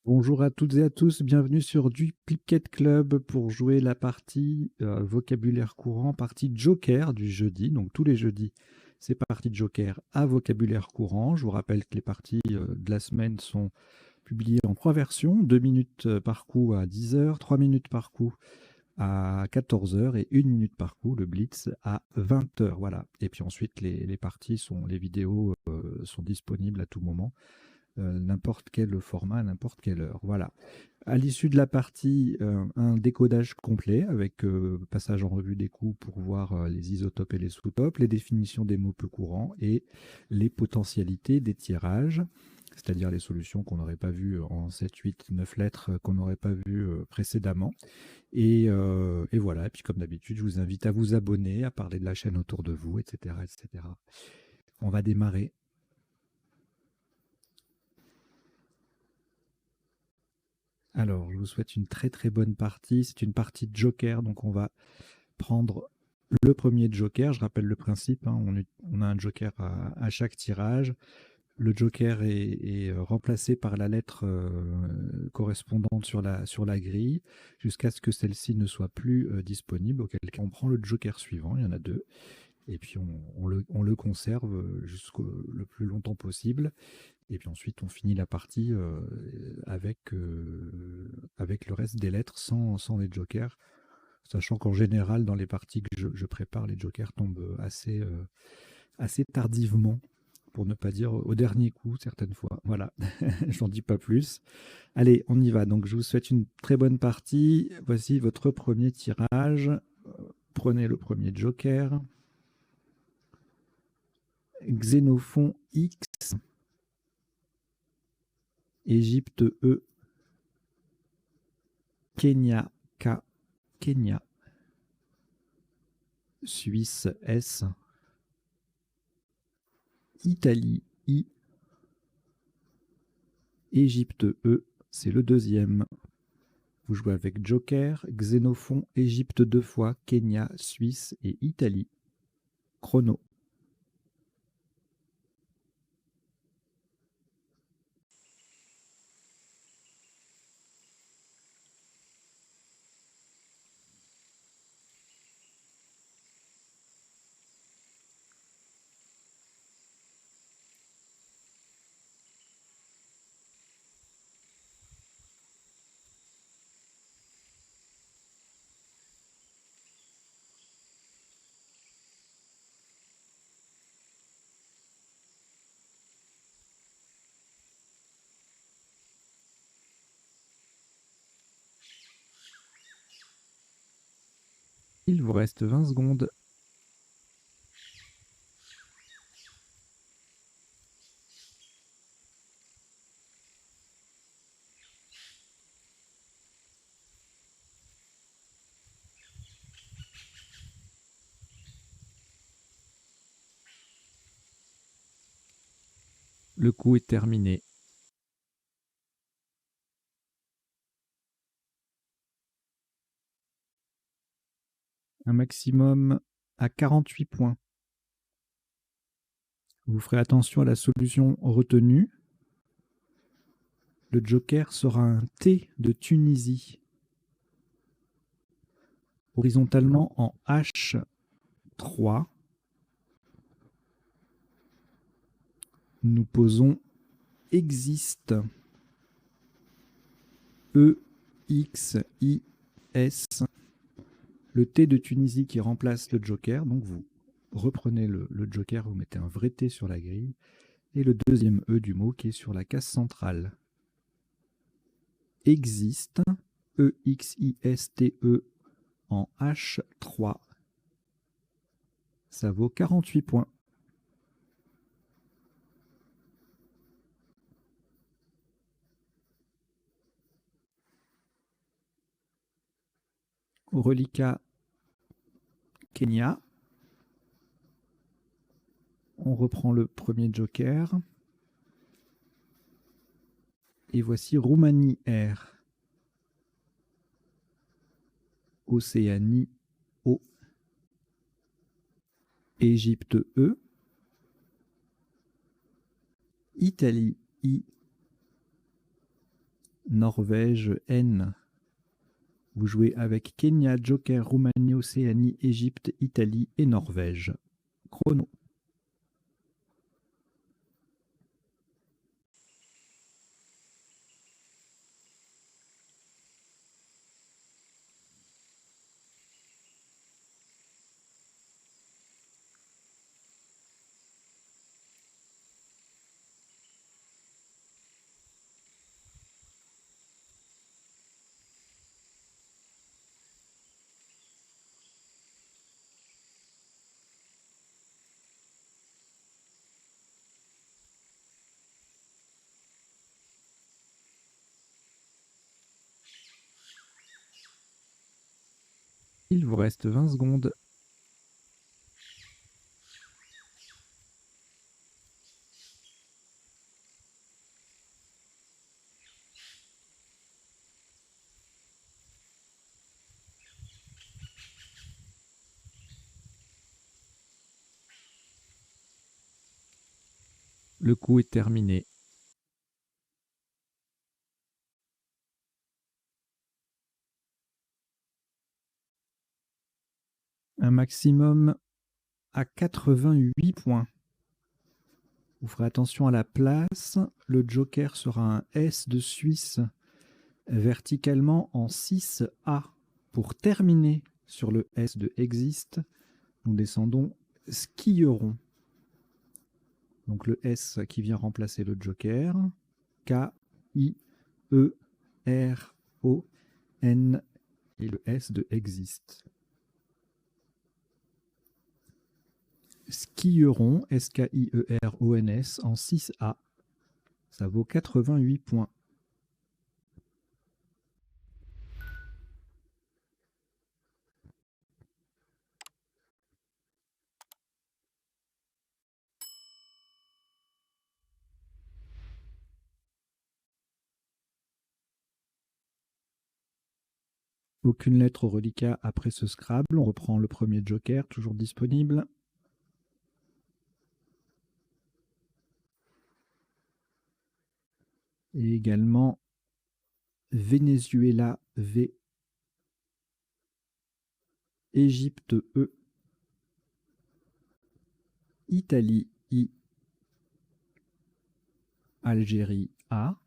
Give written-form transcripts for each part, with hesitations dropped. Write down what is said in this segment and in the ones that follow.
Bonjour à toutes et à tous, bienvenue sur du Piquet Club pour jouer la partie vocabulaire courant, partie Joker du jeudi. Donc tous les jeudis, c'est partie Joker à vocabulaire courant. Je vous rappelle que les parties de la semaine sont publiées en 3 versions, 2 minutes par coup à 10 heures, 3 minutes par coup à 14 heures et 1 minute par coup, le Blitz à 20 heures. Voilà. Et puis ensuite, les parties les vidéos sont disponibles à tout moment, n'importe quel format, à n'importe quelle heure. Voilà. À l'issue de la partie, un décodage complet avec passage en revue des coups pour voir les isotopes et les sous-topes, les définitions des mots peu courants et les potentialités des tirages, c'est-à-dire les solutions qu'on n'aurait pas vues en 7, 8, 9 lettres qu'on n'aurait pas vues précédemment. Et voilà, et puis comme d'habitude, je vous invite à vous abonner, à parler de la chaîne autour de vous, etc. etc. On va démarrer. Alors, je vous souhaite une très très bonne partie. C'est une partie de Joker, donc on va prendre le premier joker. Je rappelle le principe, hein, on a un joker à chaque tirage. Le joker est remplacé par la lettre correspondante sur la grille jusqu'à ce que celle-ci ne soit plus disponible, auquel cas on prend le joker suivant, il y en a deux, et puis on le conserve jusqu'au le plus longtemps possible. Et puis ensuite, on finit la partie avec le reste des lettres sans les jokers, sachant qu'en général, dans les parties que je prépare, les jokers tombent assez tardivement, pour ne pas dire au dernier coup, certaines fois. Voilà, j'en dis pas plus. Allez, on y va. Donc, je vous souhaite une très bonne partie. Voici votre premier tirage. Prenez le premier joker. Xénophon X. Égypte E. Kenya K. Kenya. Suisse S. Italie I. Égypte E. C'est le deuxième. Vous jouez avec Joker, Xénophon, Égypte 2 fois, Kenya, Suisse et Italie. Chrono. Il vous reste 20 secondes. Le coup est terminé. Un maximum à 48 points. Vous ferez attention à la solution retenue. Le joker sera un T de Tunisie. Horizontalement en H3. Nous posons existe. E-X-I-S. Le T de Tunisie qui remplace le joker. Donc vous reprenez le joker, vous mettez un vrai T sur la grille. Et le deuxième E du mot qui est sur la case centrale. Existe. E-X-I-S-T-E en H3. Ça vaut 48 points. Reliquat Kenya. On reprend le premier joker. Et voici Roumanie R. Océanie O. Égypte E. Italie I. Norvège, N. Vous jouez avec Kenya, Joker, Roumanie, Océanie, Égypte, Italie et Norvège. Chrono. Il vous reste 20 secondes. Le coup est terminé. Un maximum à 88 points. Vous ferez attention à la place. Le joker sera un S de Suisse verticalement en 6A. Pour terminer sur le S de existe, nous descendons skieront. Donc le S qui vient remplacer le joker. K-I-E-R-O-N et le S de existe. Skieront, S-K-I-E-R-O-N-S en 6A. Ça vaut 88 points. Aucune lettre au reliquat après ce Scrabble. On reprend le premier joker, toujours disponible. Et également Venezuela, V. Égypte, E. Italie, I. Algérie, A.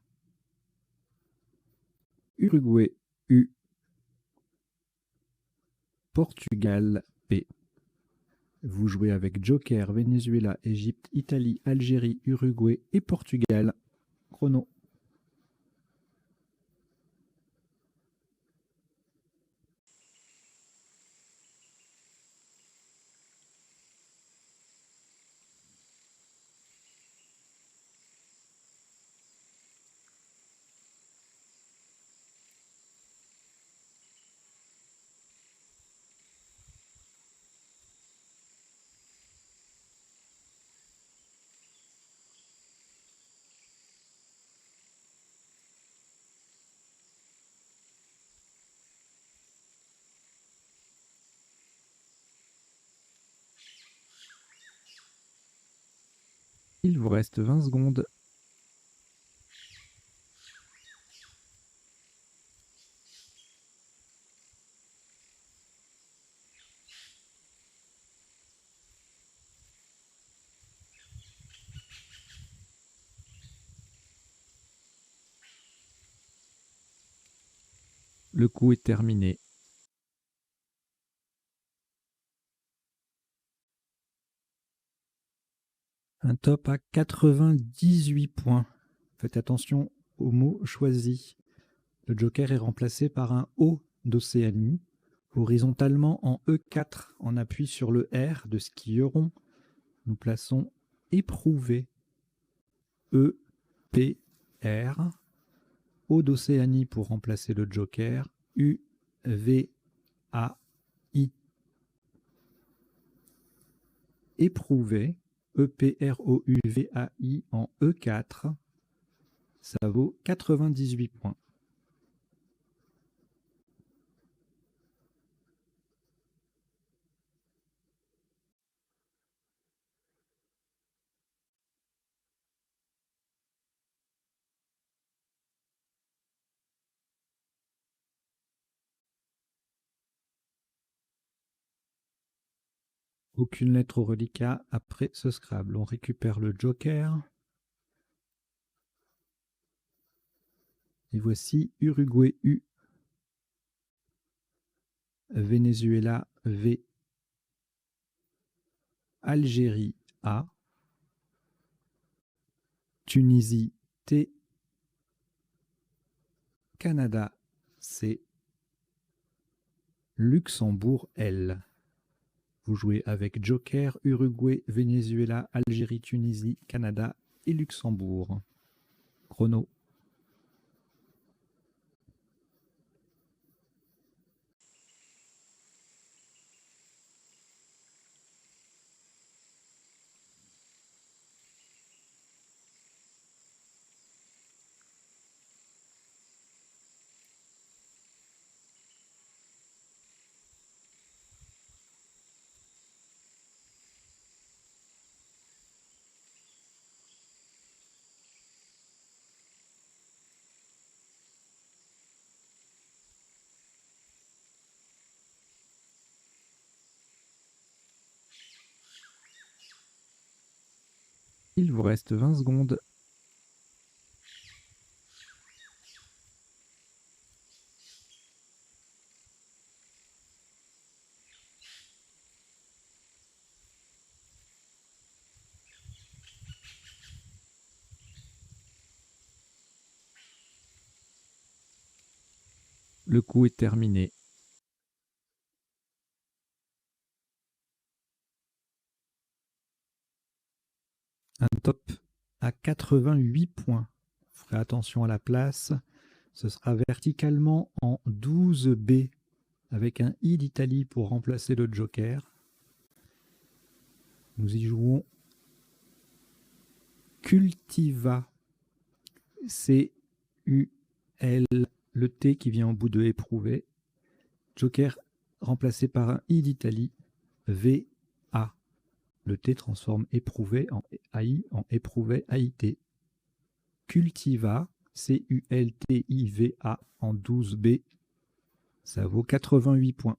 Uruguay, U. Portugal, P. Vous jouez avec Joker, Venezuela, Égypte, Italie, Algérie, Uruguay et Portugal. Chrono. Il vous reste 20 secondes. Le coup est terminé. Un top à 98 points. Faites attention aux mots choisis. Le joker est remplacé par un O d'Océanie. Horizontalement en E4, en appui sur le R de skieront, nous plaçons éprouvé. E, P, R. O d'Océanie pour remplacer le joker. U, V, A, I. Éprouvé. E-P-R-O-U-V-A-I en E4. Ça vaut 98 points. Aucune lettre au reliquat après ce Scrabble. On récupère le Joker. Et voici Uruguay U, Venezuela V, Algérie A, Tunisie T, Canada C, Luxembourg L. Vous jouez avec Joker, Uruguay, Venezuela, Algérie, Tunisie, Canada et Luxembourg. Chrono. Il vous reste 20 secondes. Le coup est terminé. Un top à 88 points. Ferez attention à la place. Ce sera verticalement en 12B avec un I d'Italie pour remplacer le Joker. Nous y jouons Cultiva. C-U-L, le T qui vient au bout de éprouvé. Joker remplacé par un I d'Italie. V-A. Le T transforme éprouvé en AI, en éprouvé AIT. Cultiva, C-U-L-T-I-V-A en 12B. Ça vaut 88 points.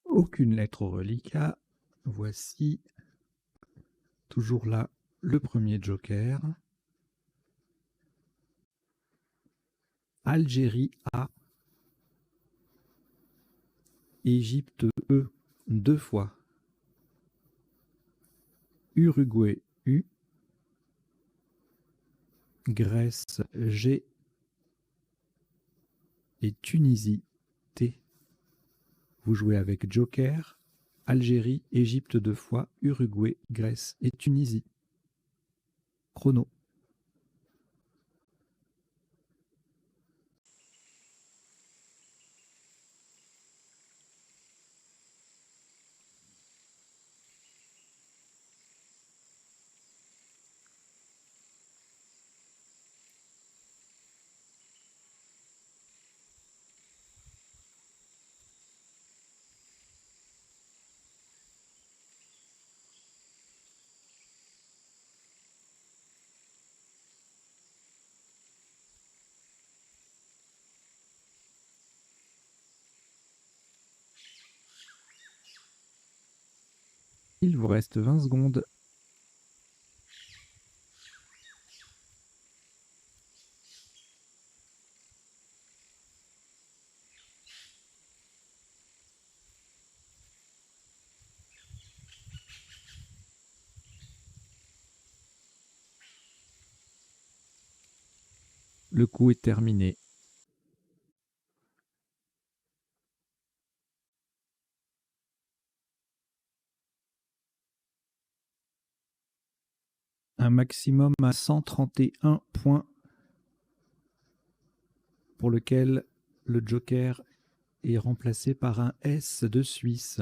Aucune lettre au reliquat. Voici toujours là le premier Joker. Algérie A. Égypte E 2 fois. Uruguay U. Grèce G. Et Tunisie T. Vous jouez avec Joker, Algérie, Égypte 2 fois, Uruguay, Grèce et Tunisie. Chrono. Il vous reste 20 secondes. Le coup est terminé. Un maximum à 131 points pour lequel le Joker est remplacé par un S de Suisse.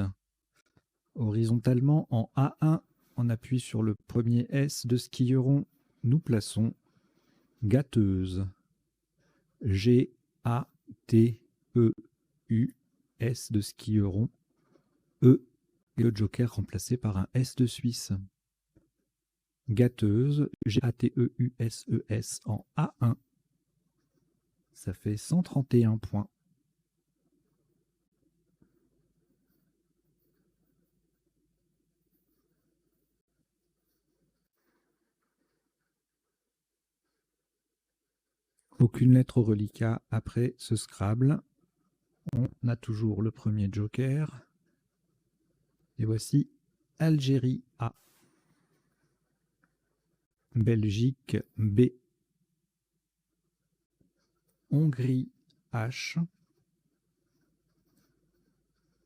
Horizontalement en A1, on appuie sur le premier S de Skilleron. Nous plaçons Gâteuse. G-A-T-E-U S de skieron, E, et le joker remplacé par un S de Suisse. Gâteuse, G-A-T-E-U-S-E-S en A1. Ça fait 131 points. Aucune lettre au reliquat après ce Scrabble. On a toujours le premier joker. Et voici Algérie A. Belgique B. Hongrie H.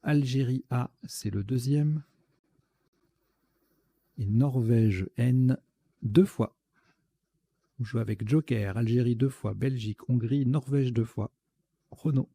Algérie A, c'est le deuxième. Et Norvège N, 2 fois. Vous jouez avec joker, Algérie 2 fois, Belgique, Hongrie, Norvège 2 fois. Chrono.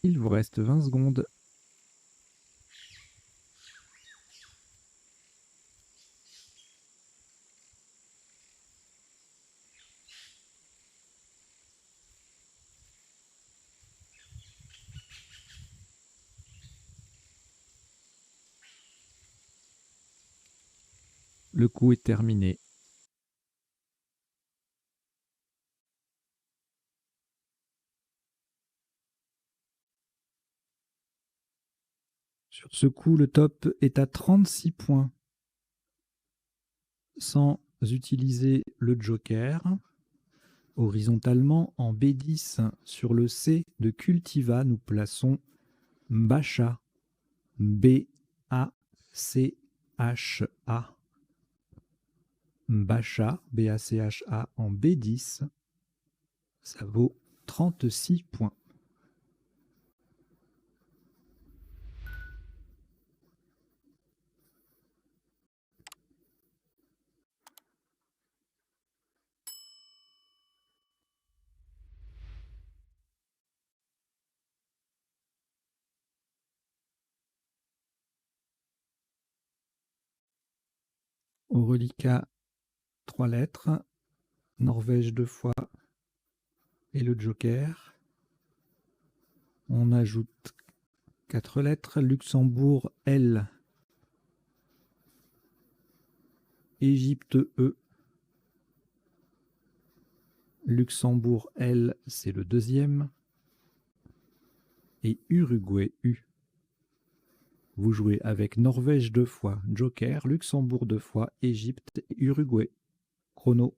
Il vous reste 20 secondes. Le coup est terminé. Sur ce coup, le top est à 36 points. Sans utiliser le joker. Horizontalement, en B10, sur le C de Cultiva, nous plaçons Bacha. B-A-C-H-A. Bacha, B-A-C-H-A en B10. Ça vaut 36 points. Au reliquat, 3 lettres. Norvège 2 fois et le joker. On ajoute 4 lettres. Luxembourg L. Égypte E. Luxembourg L, c'est le deuxième. Et Uruguay U. Vous jouez avec Norvège 2 fois, joker, Luxembourg 2 fois, Égypte et Uruguay. Chrono.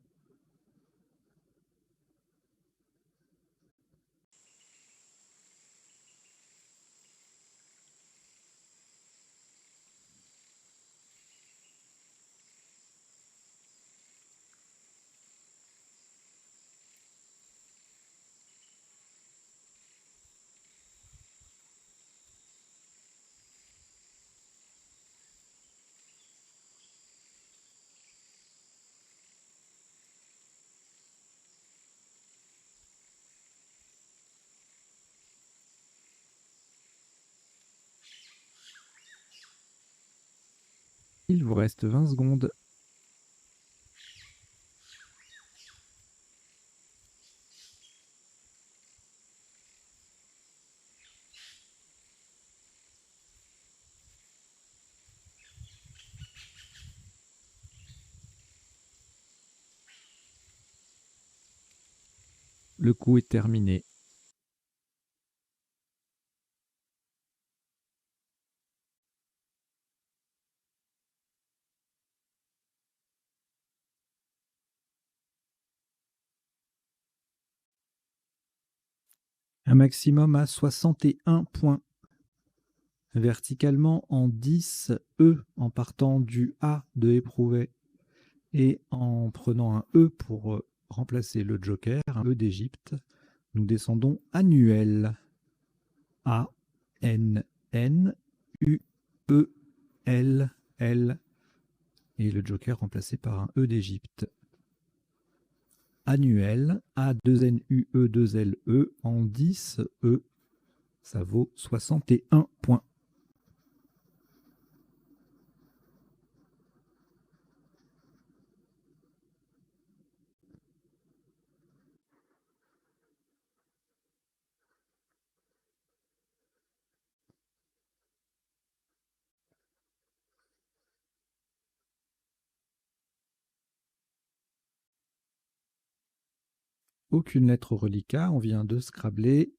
Il vous reste 20 secondes. Le coup est terminé. Un maximum à 61 points. verticalement en 10 E en partant du A de éprouvé et en prenant un E pour remplacer le joker, un E d'Égypte, nous descendons annuel. A, N, N, U, E, L, L, et le joker remplacé par un E d'Égypte. Annuel, A, 2 N, U, E, 2 L, E, en 10 E, ça vaut 61 points. Aucune lettre au reliquat, on vient de scrabler.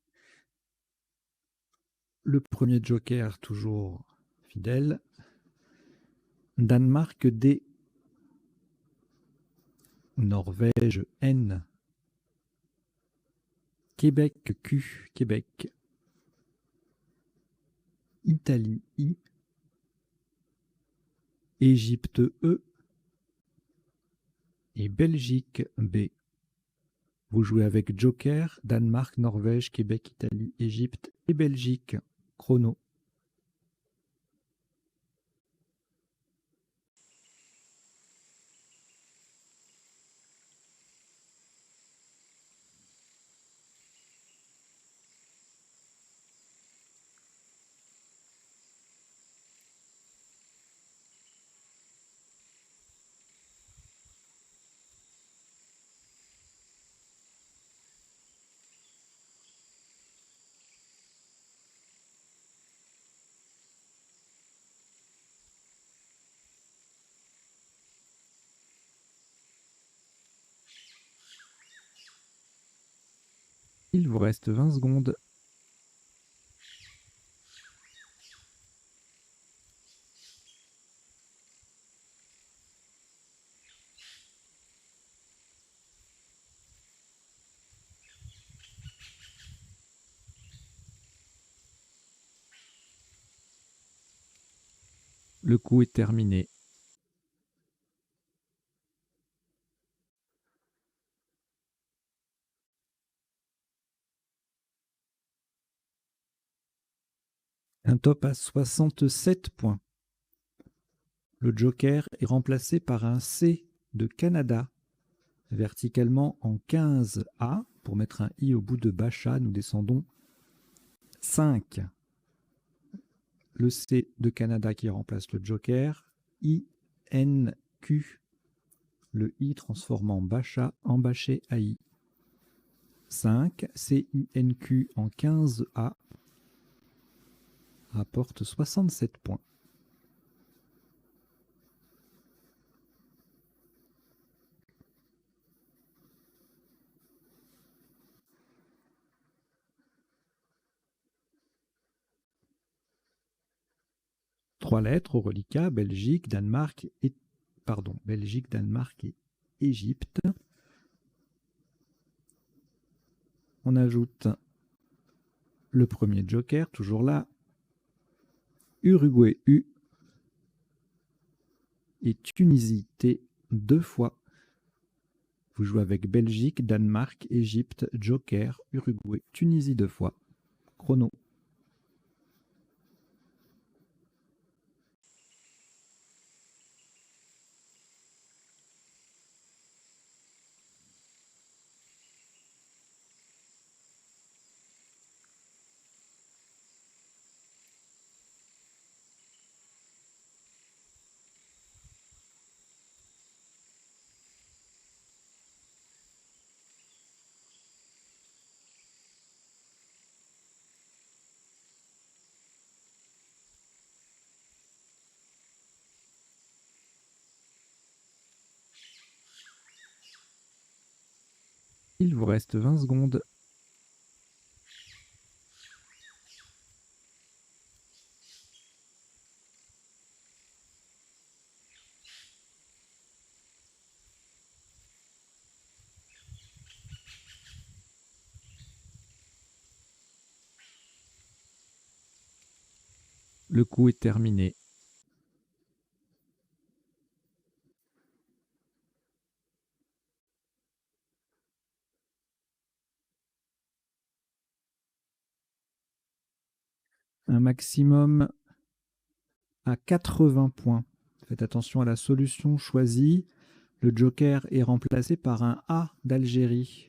Le premier joker, toujours fidèle. Danemark D. Norvège N. Québec Q. Québec. Italie I. Égypte E. Et Belgique B. Vous jouez avec joker, Danemark, Norvège, Québec, Italie, Égypte et Belgique. Chrono. Il vous reste 20 secondes. Le coup est terminé. Un top à 67 points. Le joker est remplacé par un C de Canada. Verticalement en 15A. Pour mettre un I au bout de Bacha, nous descendons 5. Le C de Canada qui remplace le joker. I, N, Q. Le I transforme en Bacha, en Baché AI. 5, C-I-N-Q en 15A. Rapporte 67 points. Trois lettres au reliquat, Belgique, Danemark et Égypte. On ajoute le premier joker, toujours là. Uruguay U et Tunisie T 2 fois. Vous jouez avec Belgique, Danemark, Égypte, joker, Uruguay, Tunisie 2 fois. Chrono. Il vous reste 20 secondes. Le coup est terminé. Un maximum à 80 points. Faites attention à la solution choisie. Le joker est remplacé par un A d'Algérie.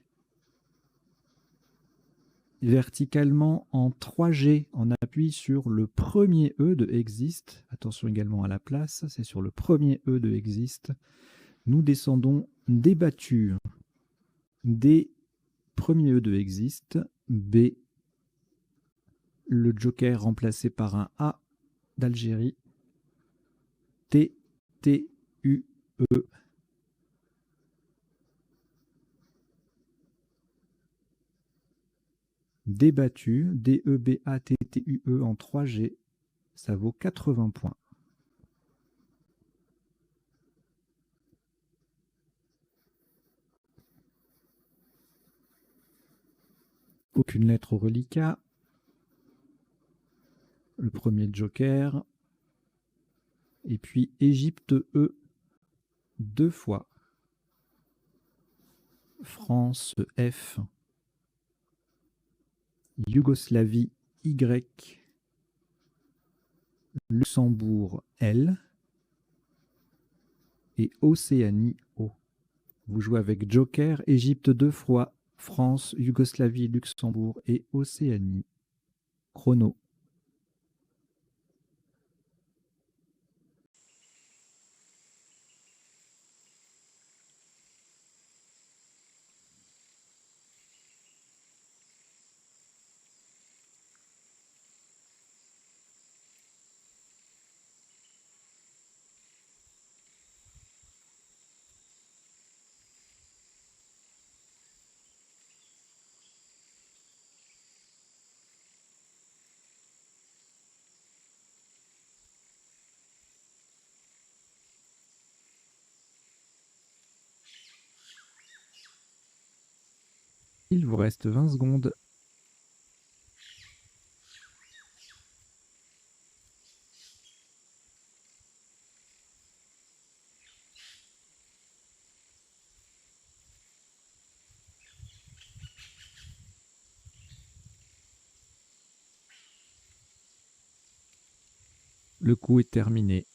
Verticalement en 3G, on appuie sur le premier E de existe. Attention également à la place, c'est sur le premier E de existe. Nous descendons débattu. D, premier E de existe. B, le joker remplacé par un A d'Algérie. T, T, U, E. Débattu, D-E-B-A-T-T-U-E en 3G, ça vaut 80 points. Aucune lettre au reliquat. Le premier joker. Et puis Égypte E, 2 fois. France F. Yougoslavie Y. Luxembourg L. Et Océanie O. Vous jouez avec joker, Égypte 2 fois, France, Yougoslavie, Luxembourg et Océanie. Chrono. Il vous reste 20 secondes. Le coup est terminé.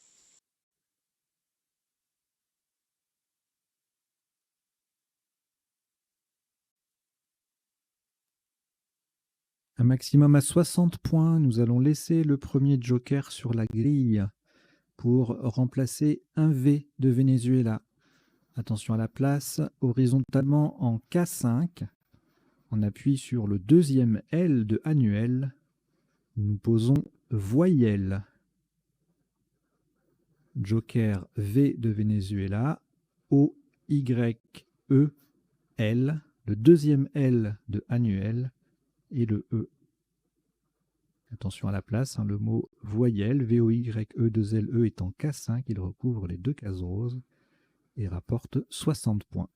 Un maximum à 60 points. Nous allons laisser le premier joker sur la grille pour remplacer un V de Venezuela. Attention à la place, horizontalement en K5. On appuie sur le deuxième L de annuel. Nous posons voyelle. Joker V de Venezuela. O, Y, E, L. Le deuxième L de annuel et le E. Attention à la place, le mot voyelle, V-O-Y-E-2-L-E est en K5, il recouvre les deux cases roses et rapporte 60 points.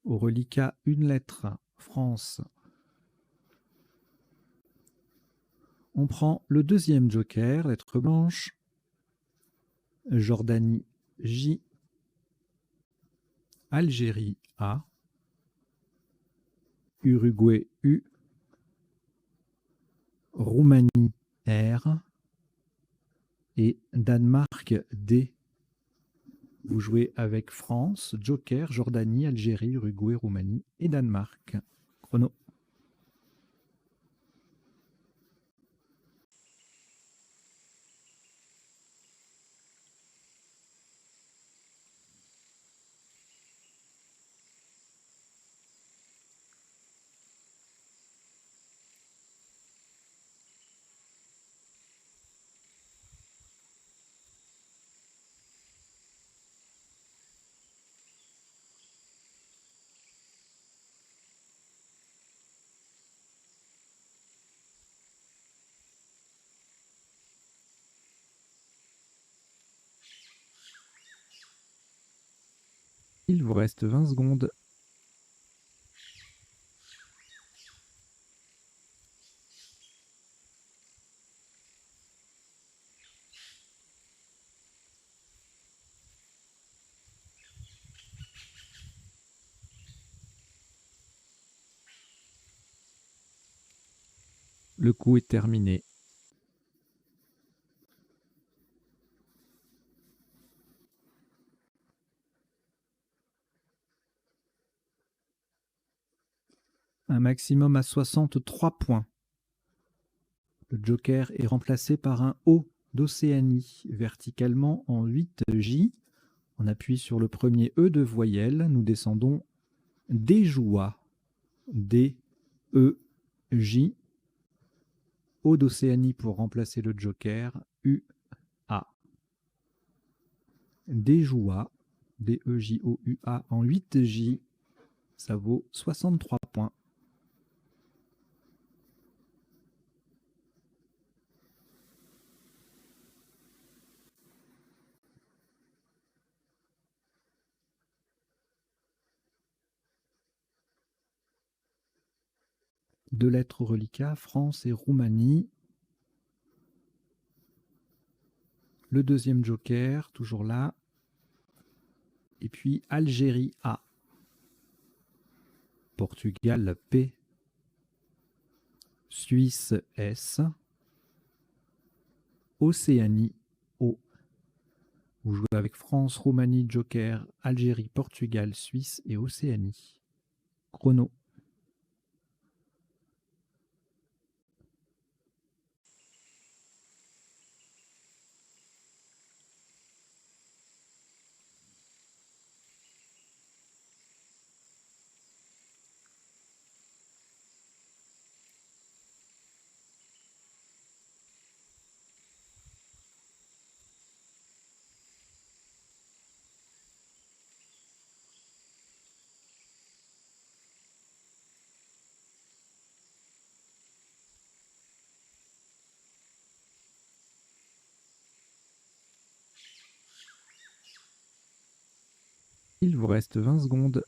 Au reliquat, une lettre, France. On prend le deuxième joker, lettre blanche, Jordanie J, Algérie A, Uruguay U, Roumanie R et Danemark D. Vous jouez avec France, joker, Jordanie, Algérie, Uruguay, Roumanie et Danemark. Chrono. Il vous reste 20 secondes. Le coup est terminé. Un maximum à 63 points. Le joker est remplacé par un O d'Océanie, verticalement en 8J. On appuie sur le premier E de voyelle. Nous descendons Déjoua. D-E-J. O d'Océanie pour remplacer le joker. U-A. Déjoua. D-E-J-O-U-A en 8J. Ça vaut 63 points. Deux lettres au reliquat, France et Roumanie. Le deuxième joker, toujours là. Et puis Algérie A. Portugal P. Suisse S. Océanie O. Vous jouez avec France, Roumanie, Joker, Algérie, Portugal, Suisse et Océanie. Chrono. Il vous reste 20 secondes.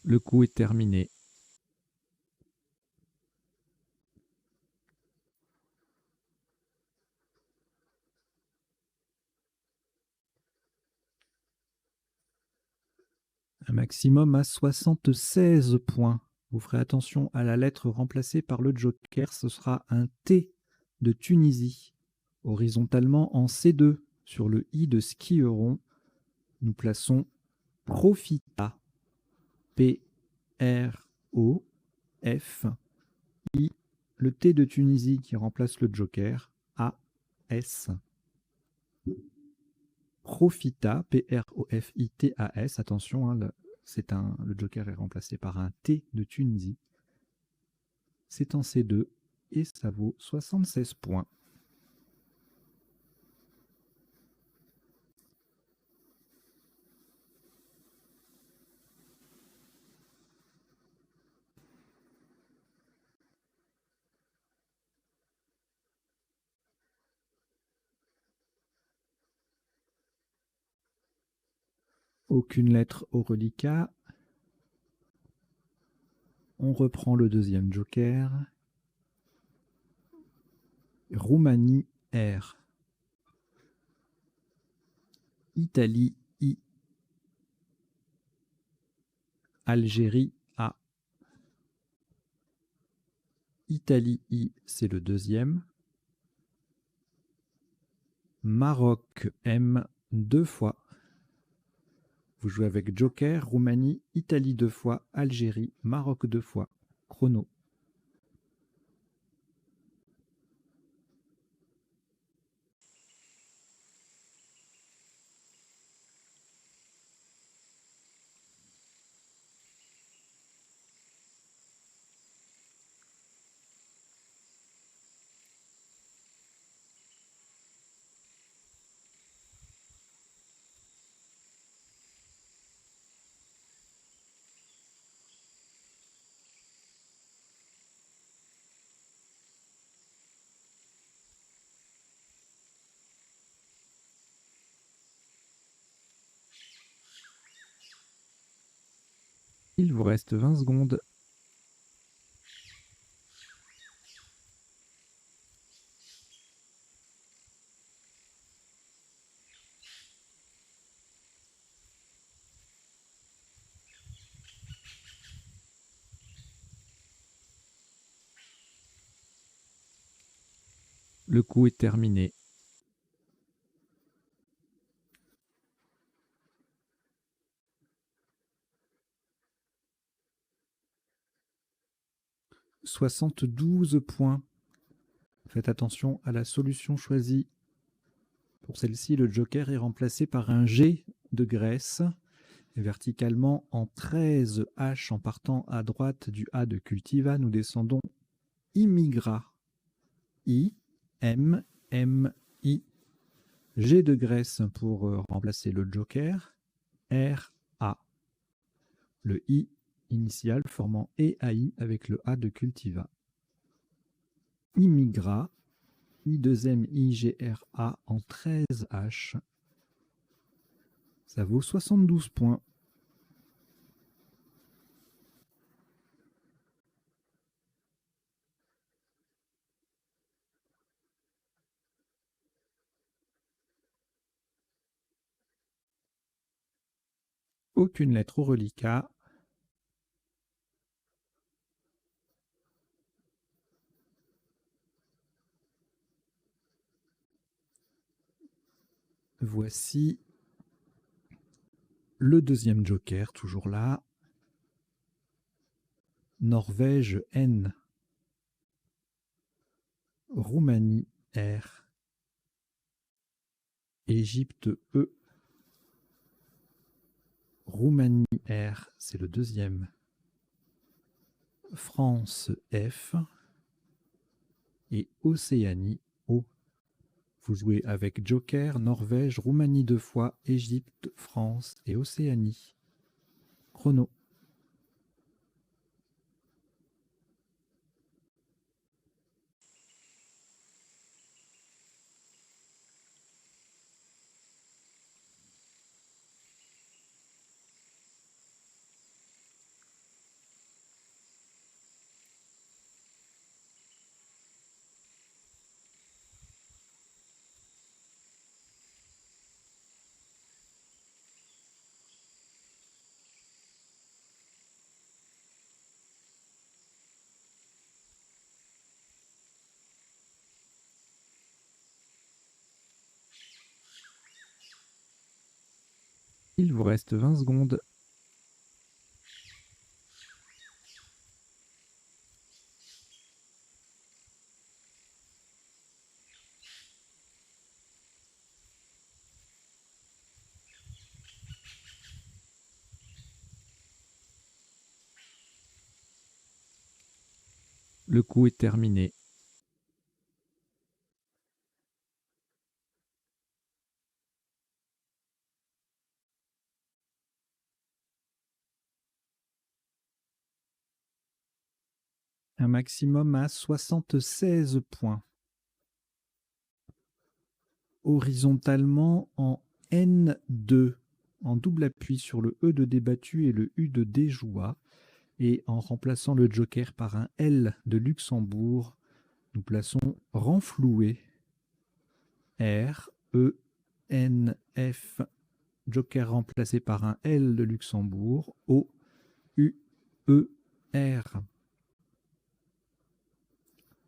Le coup est terminé. Un maximum à 76 points. Vous ferez attention à la lettre remplacée par le joker. Ce sera un T de Tunisie. Horizontalement en C2. Sur le I de skieron, nous plaçons Profita. P-R-O-F-I. Le T de Tunisie qui remplace le joker. A-S. Profita. P-R-O-F-I-T-A-S. Attention, hein, le joker est remplacé par un T de Tunisie. C'est en C2 et ça vaut 76 points. Aucune lettre au reliquat. On reprend le deuxième joker. Roumanie R. Italie I. Algérie A. Italie I, c'est le deuxième. Maroc M, 2 fois. Vous jouez avec joker, Roumanie, Italie 2 fois, Algérie, Maroc 2 fois. Chrono. Il vous reste 20 secondes. Le coup est terminé. « 72 points. Faites attention à la solution choisie. Pour celle-ci, le joker est remplacé par un G de Grèce, verticalement en 13 H en partant à droite du A de Cultiva. Nous descendons Immigra. I, M, M, I. G de Grèce pour remplacer le joker. R, A. Le I initial formant EAI avec le A de Cultiva. Immigra. I2M IGRA en 13 H. Ça vaut 72 points. Aucune lettre au reliquat. Voici le deuxième joker, toujours là. Norvège N. Roumanie R. Égypte E. Roumanie R, c'est le deuxième. France F. Et Océanie O. Vous jouez avec joker, Norvège, Roumanie 2 fois, Égypte, France et Océanie. Chrono. Il vous reste 20 secondes. Le coup est terminé. Un maximum à 76 points. Horizontalement en N2, en double appui sur le E de débattu et le U de déjoua, et en remplaçant le joker par un L de Luxembourg, nous plaçons renfloué. R, E, N, F, joker remplacé par un L de Luxembourg, O, U, E, R.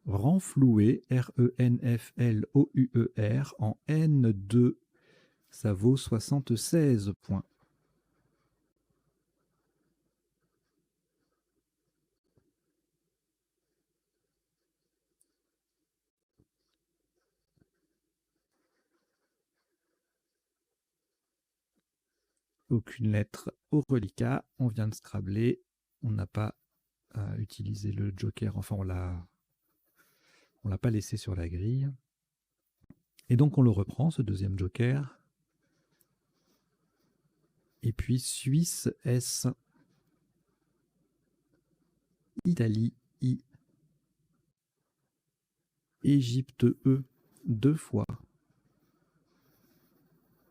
Renfloué, R-E-N-F-L-O-U-E-R, en N2, ça vaut 76 points. Aucune lettre au reliquat, on vient de scrabler, on n'a pas utilisé le joker, enfin on l'a pas laissé sur la grille. Et donc on le reprend, ce deuxième joker. Et puis Suisse S, Italie I, Égypte E, 2 fois,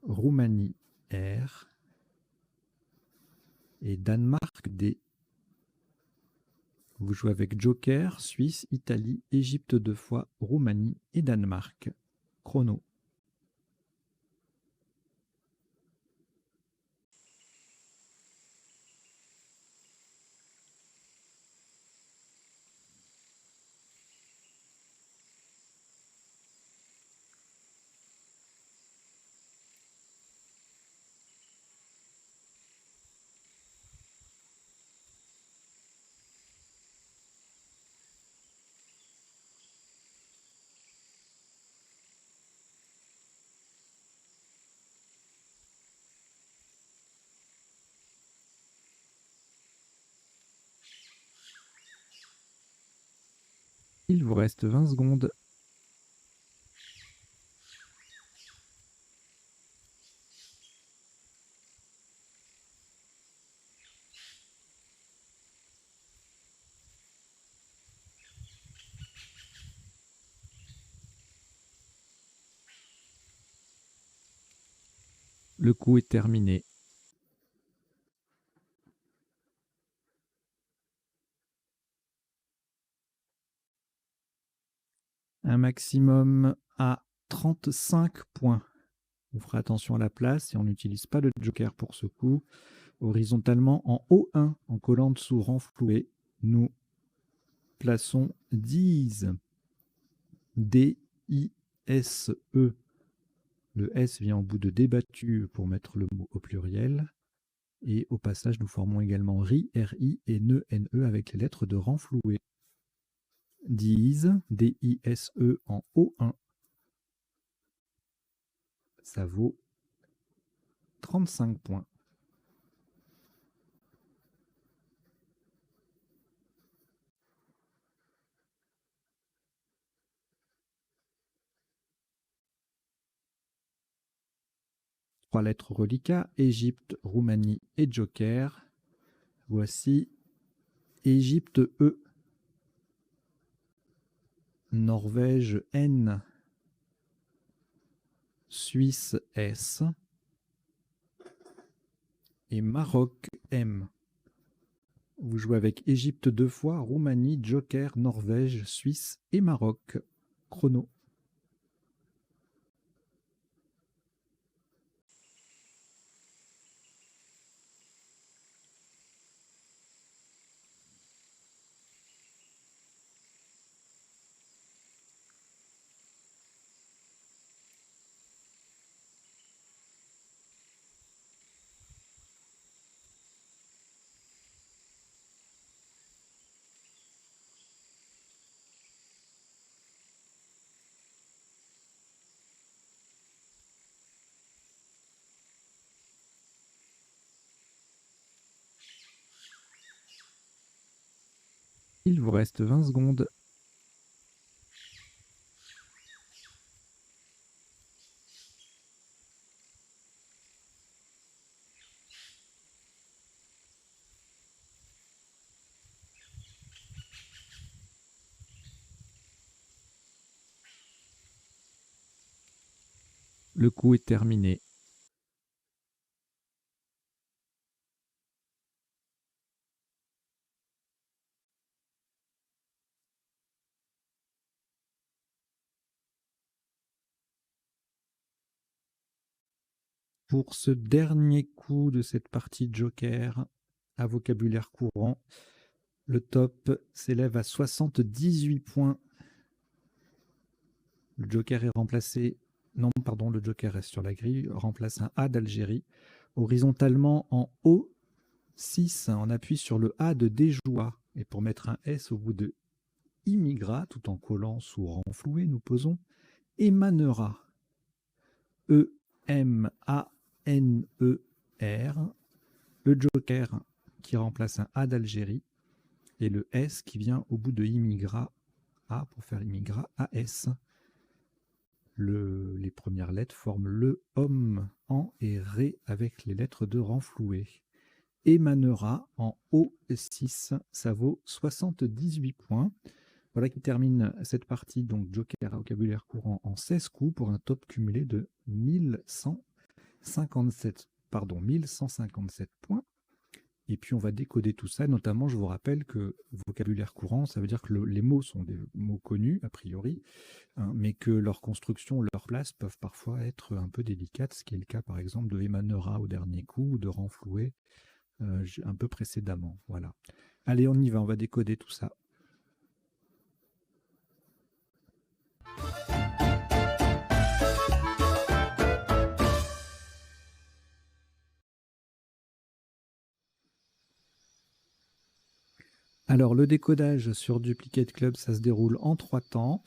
Roumanie R, et Danemark D. Vous jouez avec Joker, Suisse, Italie, Égypte 2 fois, Roumanie et Danemark. Chrono. Il vous reste 20 secondes. Le coup est terminé. Un maximum à 35 points. On fera attention à la place et on n'utilise pas le joker pour ce coup. Horizontalement en O1, en collant dessous renfloué, nous plaçons 10. D-I-S-E. Le S vient au bout de débattu pour mettre le mot au pluriel. Et au passage, nous formons également RI, R-I et NE, N-E avec les lettres de renfloué. Dise, D-I-S-E en O1. Ça vaut 35 points. Trois lettres reliquats, Égypte, Roumanie et Joker. Voici Égypte E, Norvège N, Suisse S et Maroc M. Vous jouez avec Égypte 2 fois, Roumanie, Joker, Norvège, Suisse et Maroc. Chrono. Il vous reste 20 secondes. Le coup est terminé. Pour ce dernier coup de cette partie Joker à vocabulaire courant, le top s'élève à 78 points. Le Joker est remplacé... Non, pardon, le Joker reste sur la grille, remplace un A d'Algérie. Horizontalement en O6, on appuie sur le A de Déjoie. Et pour mettre un S au bout de immigra, tout en collant sous renfloué, nous posons émanera. E-M-A-N-E-R. Le Joker qui remplace un A d'Algérie. Et le S qui vient au bout de immigra, A pour faire immigra, A-S. Les premières lettres forment le homme en et ré avec les lettres de renfloué. Émanera en O6, ça vaut 78 points. Voilà qui termine cette partie, donc Joker à vocabulaire courant en 16 coups pour un top cumulé de 1157 points. Et puis on va décoder tout ça. Notamment, je vous rappelle que vocabulaire courant, ça veut dire que les mots sont des mots connus, a priori, hein, mais que leur construction, leur place peuvent parfois être un peu délicates, ce qui est le cas par exemple de émanera au dernier coup ou de renflouer un peu précédemment. Voilà. Allez, on y va, on va décoder tout ça. Alors, le décodage sur Duplicate Club, ça se déroule en 3 temps.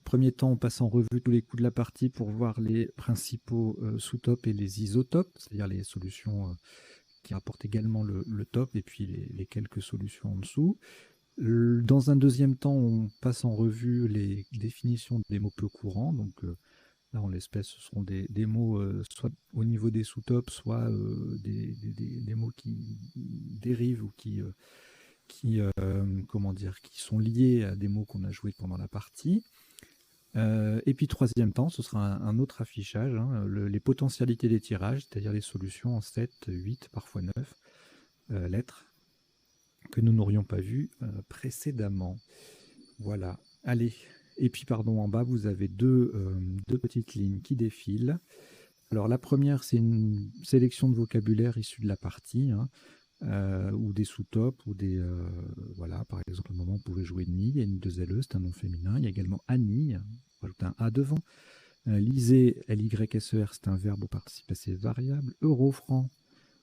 Premier temps, on passe en revue tous les coups de la partie pour voir les principaux sous-tops et les isotopes, c'est-à-dire les solutions qui rapportent également le top, et puis les quelques solutions en dessous. Dans un deuxième temps, on passe en revue les définitions des mots peu courants. Donc là, en l'espèce, ce seront des mots soit au niveau des sous-tops, soit des mots qui dérivent ou comment dire, qui sont liés à des mots qu'on a joués pendant la partie. Et puis troisième temps, ce sera un autre affichage, hein, les potentialités des tirages, c'est-à-dire les solutions en 7, 8, parfois 9 lettres que nous n'aurions pas vues précédemment. Voilà. Allez. Et puis, pardon, en bas, vous avez deux petites lignes qui défilent. Alors, la première, c'est une sélection de vocabulaire issu de la partie, hein, ou des sous-tops, ou des... voilà, par exemple, au moment où vous pouvez jouer Ni, il y a une 2LE, c'est un nom féminin. Il y a également Annie, on rajoute un A devant. Lisez, L-Y-S-E-R, c'est un verbe au participe passé variable. Euro-franc,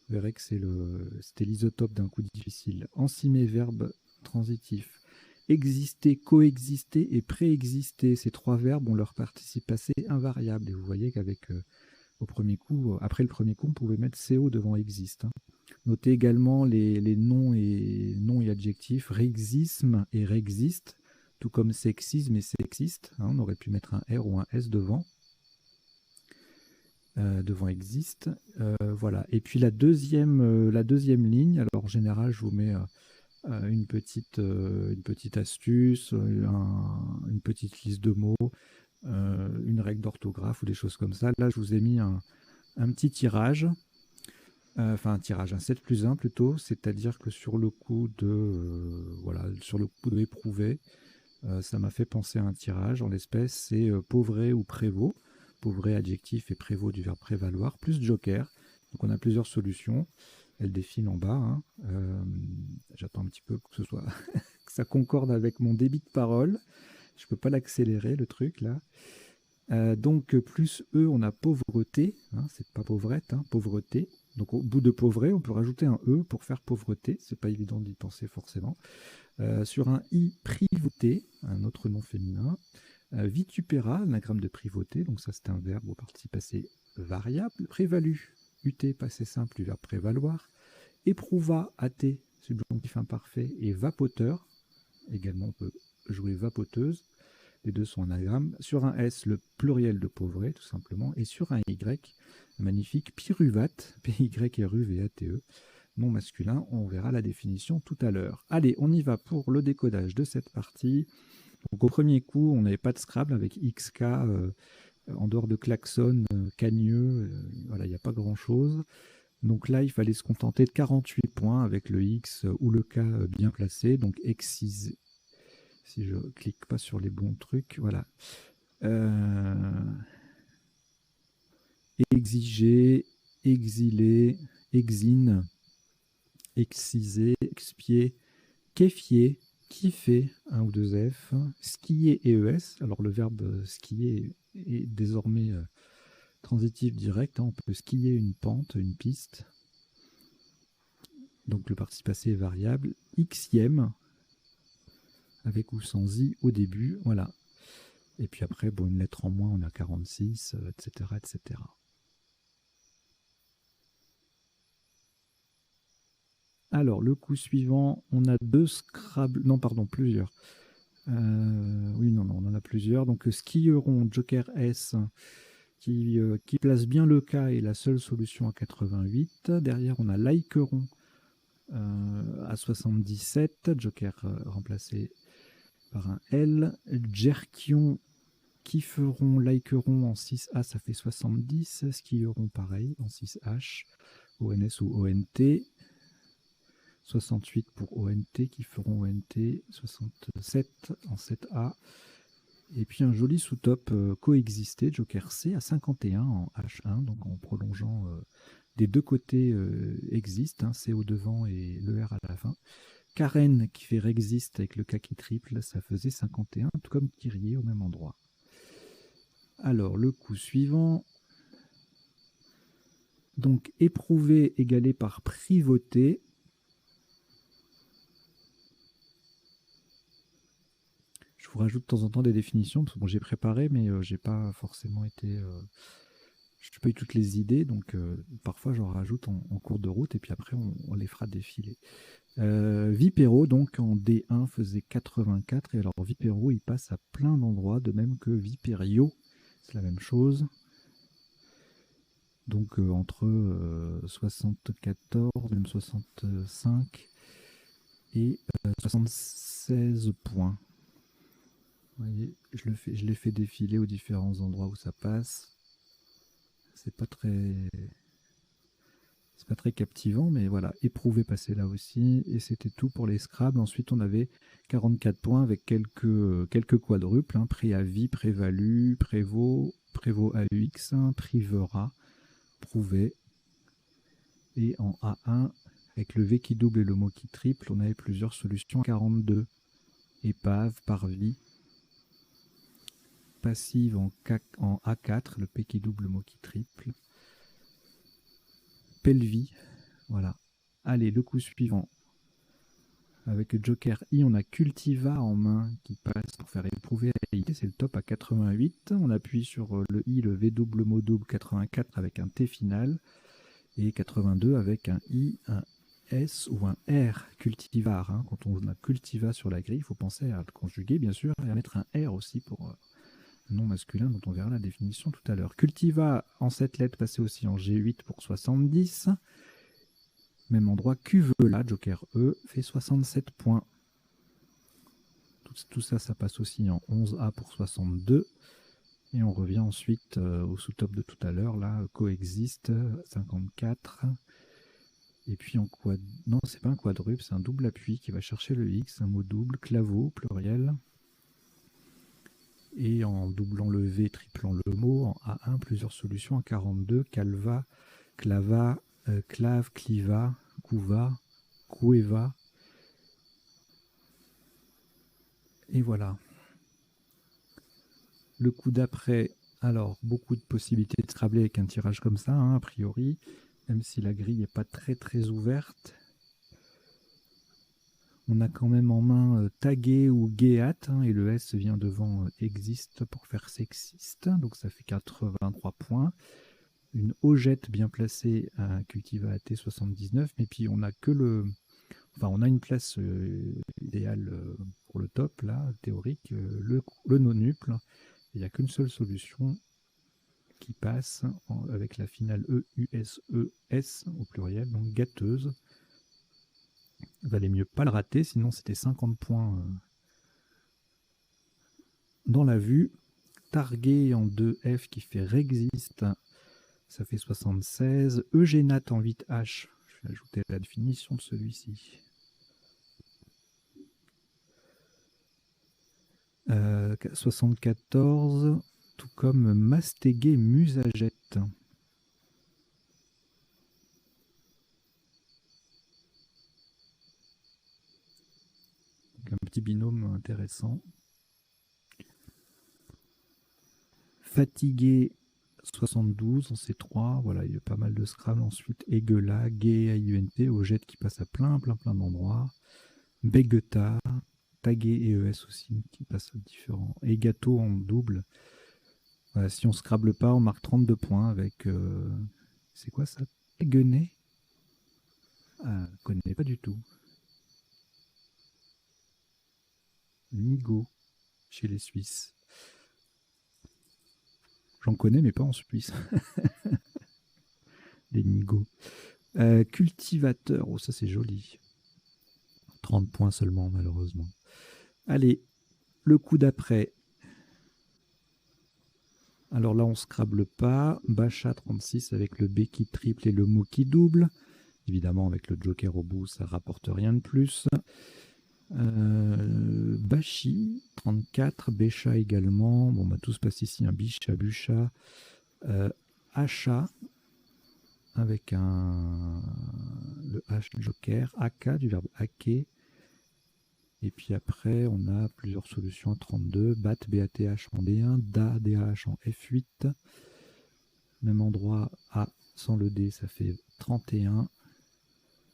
vous verrez que c'était l'isotope d'un coup difficile. Encimé, verbe transitif. Exister, coexister et préexister, ces trois verbes ont leur participe passé invariable. Et vous voyez qu'avec au premier coup, après le premier coup, on pouvait mettre CO devant existe, hein. Notez également les noms et adjectifs, réexisme et réexiste, tout comme sexisme et sexiste, hein, on aurait pu mettre un R ou un S devant. Devant existe, voilà. Et puis la deuxième ligne, alors en général, je vous mets une petite astuce, une petite liste de mots, une règle d'orthographe ou des choses comme ça. Là, je vous ai mis un petit tirage, un 7 plus 1 plutôt, c'est-à-dire que sur le coup de éprouver, ça m'a fait penser à un tirage. En l'espèce, c'est Pauvret ou Prévost. Pauvret, adjectif, et Prévost du verbe prévaloir, plus joker. Donc on a plusieurs solutions. Elle défile en bas, hein. J'attends un petit peu que que ça concorde avec mon débit de parole. Je ne peux pas l'accélérer, le truc, là. Donc, plus E, on a pauvreté, hein, c'est pas pauvrette, hein, pauvreté. Donc, au bout de pauvret, on peut rajouter un E pour faire pauvreté. C'est pas évident d'y penser forcément. Sur un I, privauté, un autre nom féminin. Vitupéra, anagramme de privauté, donc ça c'est un verbe au participe passé variable. Prévalu, UT, passé simple du verbe prévaloir. Éprouva, AT, subjonctif imparfait. Et vapoteur, également on peut jouer vapoteuse. Les deux sont anagrammes. Sur un S, le pluriel de pauvret, tout simplement. Et sur un Y, magnifique, pyruvate, P-Y-R-U-V-A-T-E, non masculin. On verra la définition tout à l'heure. Allez, on y va pour le décodage de cette partie. Donc au premier coup, on n'avait pas de Scrabble avec XK, en dehors de klaxon, cagneux, voilà, il n'y a pas grand-chose. Donc là, il fallait se contenter de 48 points avec le X ou le K bien placé. Donc excisé, si je clique pas sur les bons trucs, voilà. Exiger, exiler, exine, exciser, expier, quéfier, kiffer, un ou deux F, skier et ES. Alors le verbe skier est désormais transitif direct, hein. On peut skier une pente, une piste. Donc le participe passé est variable. Xième, avec ou sans i au début, voilà. Et puis après, bon, une lettre en moins, on a 46, etc., etc. Alors, le coup suivant, on a deux Scrabble, non, pardon, plusieurs. Oui, non, on en a plusieurs. Donc, skieron, Joker S, qui place bien le K et la seule solution à 88. Derrière, on a likeron à 77, Joker remplacé par un L. Jerkion, kifferon, likeron en 6A, ça fait 70. Skieront pareil en 6H, ONS ou ONT. 68 pour ONT qui feront ONT 67 en 7A. Et puis un joli sous-top coexisté, Joker C à 51 en H1, donc en prolongeant des deux côtés existe, hein, C au devant et le R à la fin. Karen qui fait Rexist avec le kaki triple, ça faisait 51, tout comme Kyrie au même endroit. Alors le coup suivant, donc éprouvé égalé par privauté. Je vous rajoute de temps en temps des définitions, parce que bon, j'ai préparé, mais j'ai pas forcément été... je n'ai pas eu toutes les idées, donc parfois j'en rajoute en cours de route, et puis après on les fera défiler. Vipero, donc en D1, faisait 84, et alors Vipero, il passe à plein d'endroits, de même que Viperio, c'est la même chose. Donc entre 74, même 65 et 76 points. Vous voyez, je l'ai fait défiler aux différents endroits où ça passe. C'est pas très captivant, mais voilà, éprouvé passer là aussi. Et c'était tout pour les Scrabble. Ensuite, on avait 44 points avec quelques quadruples, hein, préavis, prévalu, prévôt, prévôt AUX, privera, prouvé. Et en A1, avec le V qui double et le mot qui triple, on avait plusieurs solutions. 42, épave, parvis, passive en A4, le P qui double, le mot qui triple, pelvis, voilà. Allez, le coup suivant. Avec Joker I, on a Cultiva en main qui passe pour faire éprouver à I. C'est le top à 88. On appuie sur le I, le V double mot double 84 avec un T final. Et 82 avec un I, un S ou un R, cultivar. Hein. Quand on a cultiva sur la grille, il faut penser à le conjuguer, bien sûr, et à mettre un R aussi pour le nom masculin, dont on verra la définition tout à l'heure. Cultiva en 7 lettres, passé aussi en G8 pour 70. Même endroit, Cuvela, Joker E, fait 67 points. Tout ça, ça passe aussi en 11A pour 62. Et on revient ensuite au sous-top de tout à l'heure, là, coexiste, 54. Et puis en quad... Non, c'est pas un quadruple, c'est un double appui qui va chercher le X, un mot double, claveau, pluriel. Et en doublant le V, triplant le mot, en A1, plusieurs solutions, en 42, calva, clava, clave, cliva, couva, cueva. Et voilà. Le coup d'après, alors beaucoup de possibilités de scrabbler avec un tirage comme ça, hein, a priori, même si la grille n'est pas très ouverte. On a quand même en main tagué ou géat, hein, et le S vient devant existe pour faire sexiste, donc ça fait 83 points. Une Ogette bien placée à Cultiva AT 79, mais puis on a que le... Enfin, on a une place idéale pour le top, là, théorique, le nonuple. Il n'y a qu'une seule solution qui passe avec la finale E-U-S-E-S au pluriel, donc gâteuse. Il valait mieux pas le rater, sinon c'était 50 points dans la vue. Targué en 2F qui fait Rexist, ça fait 76. Eugénat en 8H, je vais ajouter la définition de celui-ci. 74, tout comme Mastégué Musagette. Un petit binôme intéressant. Fatigué 72 en C3, voilà, il y a pas mal de Scrabble. Ensuite, Eguela, Gay, AUNT, Ogette qui passe à plein d'endroits. Begeta, Tagué et ES aussi qui passent à différents. Et Gâteau en double. Voilà, si on ne scrable pas, on marque 32 points avec. C'est quoi ça? Eguenet? Ah, je ne connais pas du tout. Nigo, chez les Suisses. J'en connais, mais pas en Suisse. Les Nigo. Cultivateur, oh ça c'est joli. 30 points seulement, malheureusement. Allez, le coup d'après. Alors là, on ne scrable pas. Bacha 36 avec le B qui triple et le mot qui double. Évidemment, avec le joker au bout, ça rapporte rien de plus. Bashi, 34, Bécha également. Bon, bah, tout se passe ici, un Bicha, Bucha. Hacha, avec le H joker. Aka, du verbe hacker. Et puis après, on a plusieurs solutions à 32. Bat, BATH en D1. Da, DAH en F8. Même endroit, A sans le D, ça fait 31.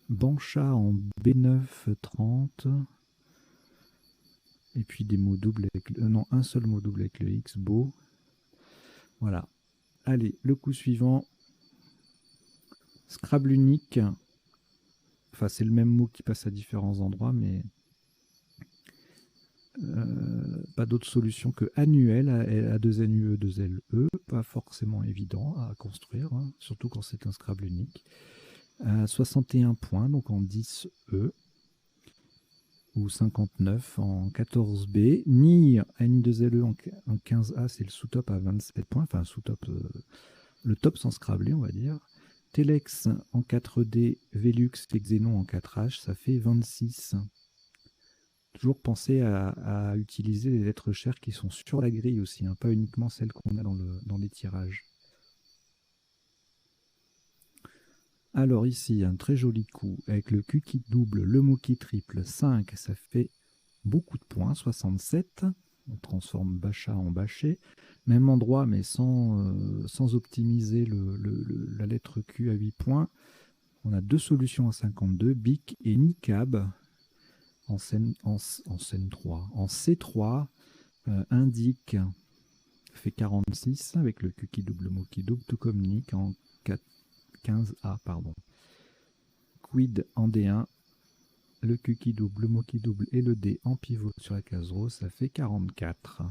Bancha en B9, 30. Et puis des mots doubles avec non, un seul mot double avec le X, beau. Voilà. Allez, le coup suivant. Scrabble unique. Enfin, c'est le même mot qui passe à différents endroits, mais pas d'autre solution que annuel, A2NUE, 2LE. Pas forcément évident à construire, hein, surtout quand c'est un Scrabble unique. 61 points, donc en 10E. Ou 59 en 14B. NIR, NI2LE en 15A, c'est le sous-top à 27 points. Enfin, sous-top, le top sans Scrabbler, on va dire. Telex en 4D, Velux et Xenon en 4H, ça fait 26. Toujours penser à utiliser les lettres chères qui sont sur la grille aussi, hein, pas uniquement celles qu'on a dans les tirages. Alors ici, un très joli coup avec le Q qui double, le mot qui triple, 5, ça fait beaucoup de points, 67. On transforme Bacha en Baché. Même endroit, mais sans optimiser la lettre Q à 8 points. On a deux solutions à 52, BIC et NICAB en scène 3. En C3, indique fait 46 avec le Q qui double, le mot qui double, tout comme NIC en 15A. Pardon. Quid en D1, le Q qui double, le mot qui double et le D en pivot sur la case rose, ça fait 44.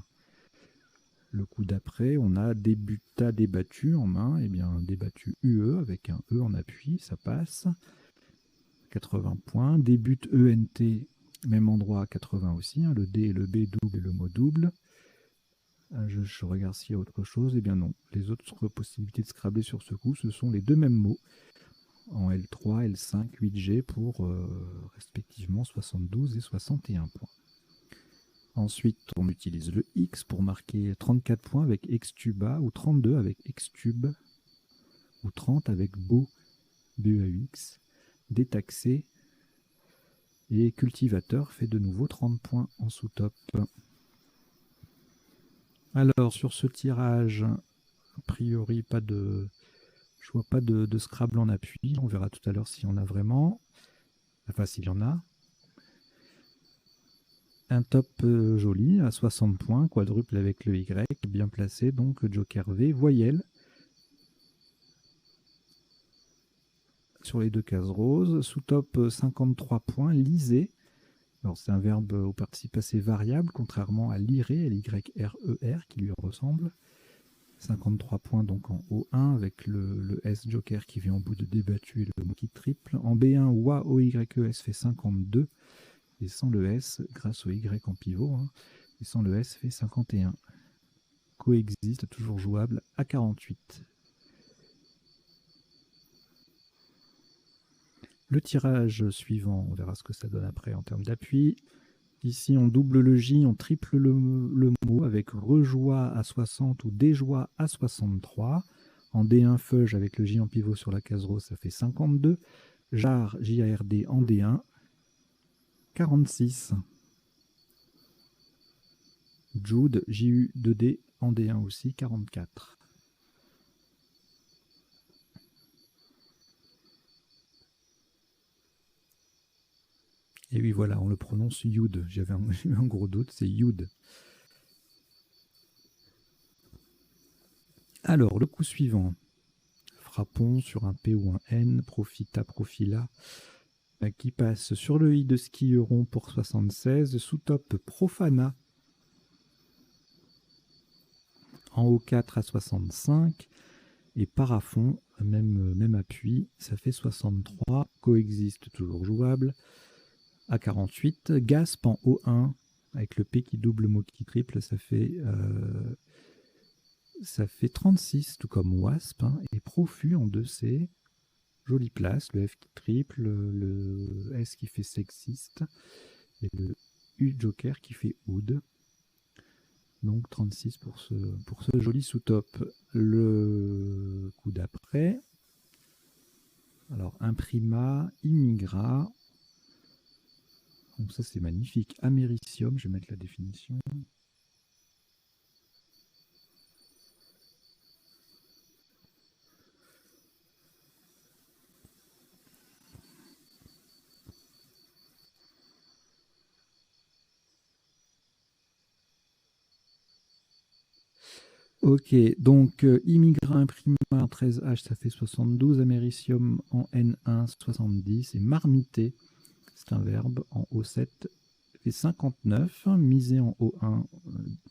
Le coup d'après, on a débuta débattu en main, et bien débattu UE avec un E en appui, ça passe. 80 points. Débute ENT, même endroit, 80 aussi. Hein, le D et le B double et le mot double. Je regarde s'il y a autre chose. Eh bien non. Les autres possibilités de scrabler sur ce coup, ce sont les deux mêmes mots. En L3, L5, 8G pour respectivement 72 et 61 points. Ensuite, on utilise le X pour marquer 34 points avec Xtuba, ou 32 avec Xtube, ou 30 avec Beau, BEAUX, détaxé, et cultivateur fait de nouveau 30 points en sous-top. Alors, sur ce tirage, a priori, je vois pas de Scrabble en appui. On verra tout à l'heure s'il y en a vraiment. Enfin, s'il y en a. Un top joli à 60 points, quadruple avec le Y, bien placé, donc Joker V, voyelle. Sur les deux cases roses, sous-top 53 points, lisez. Alors c'est un verbe au participe passé variable, contrairement à lire, L-Y-R-E-R, qui lui ressemble. 53 points donc en O1 avec le S joker qui vient en bout de débattu et le mot qui triple. En B1, OA, O-Y-E-S fait 52. Et sans le S, grâce au Y en pivot, hein, et sans le S fait 51. Coexiste, toujours jouable, à 48. Le tirage suivant, on verra ce que ça donne après en termes d'appui. Ici, on double le J, on triple le mot avec rejoie à 60 ou déjoie à 63. En D1, feuge avec le J en pivot sur la case rose, ça fait 52. Jar, J-A-R-D en D1, 46. Jude, J-U-2-D en D1 aussi, 44. Et oui, voilà, on le prononce Yud. J'avais eu un gros doute, c'est Yud. Alors, le coup suivant. Frappons sur un P ou un N, profita, profila, qui passe sur le I de skieron pour 76, sous-top profana en O4 à 65, et parafond, même appui, ça fait 63, coexiste, toujours jouable, à 48, gasp en O1, avec le P qui double, mot qui triple, ça fait 36, tout comme wasp, hein, et profus en 2C, Jolie place, le F qui triple, le S qui fait sexiste, et le U joker qui fait oud. Donc 36 pour ce joli sous-top. Le coup d'après, alors imprima, immigra. Donc ça c'est magnifique. Américium, je vais mettre la définition. Ok, donc immigra imprima en 13H, ça fait 72. Américium en N1, 70. Et marmiter, c'est un verbe, en O7, fait 59. Miser en O1,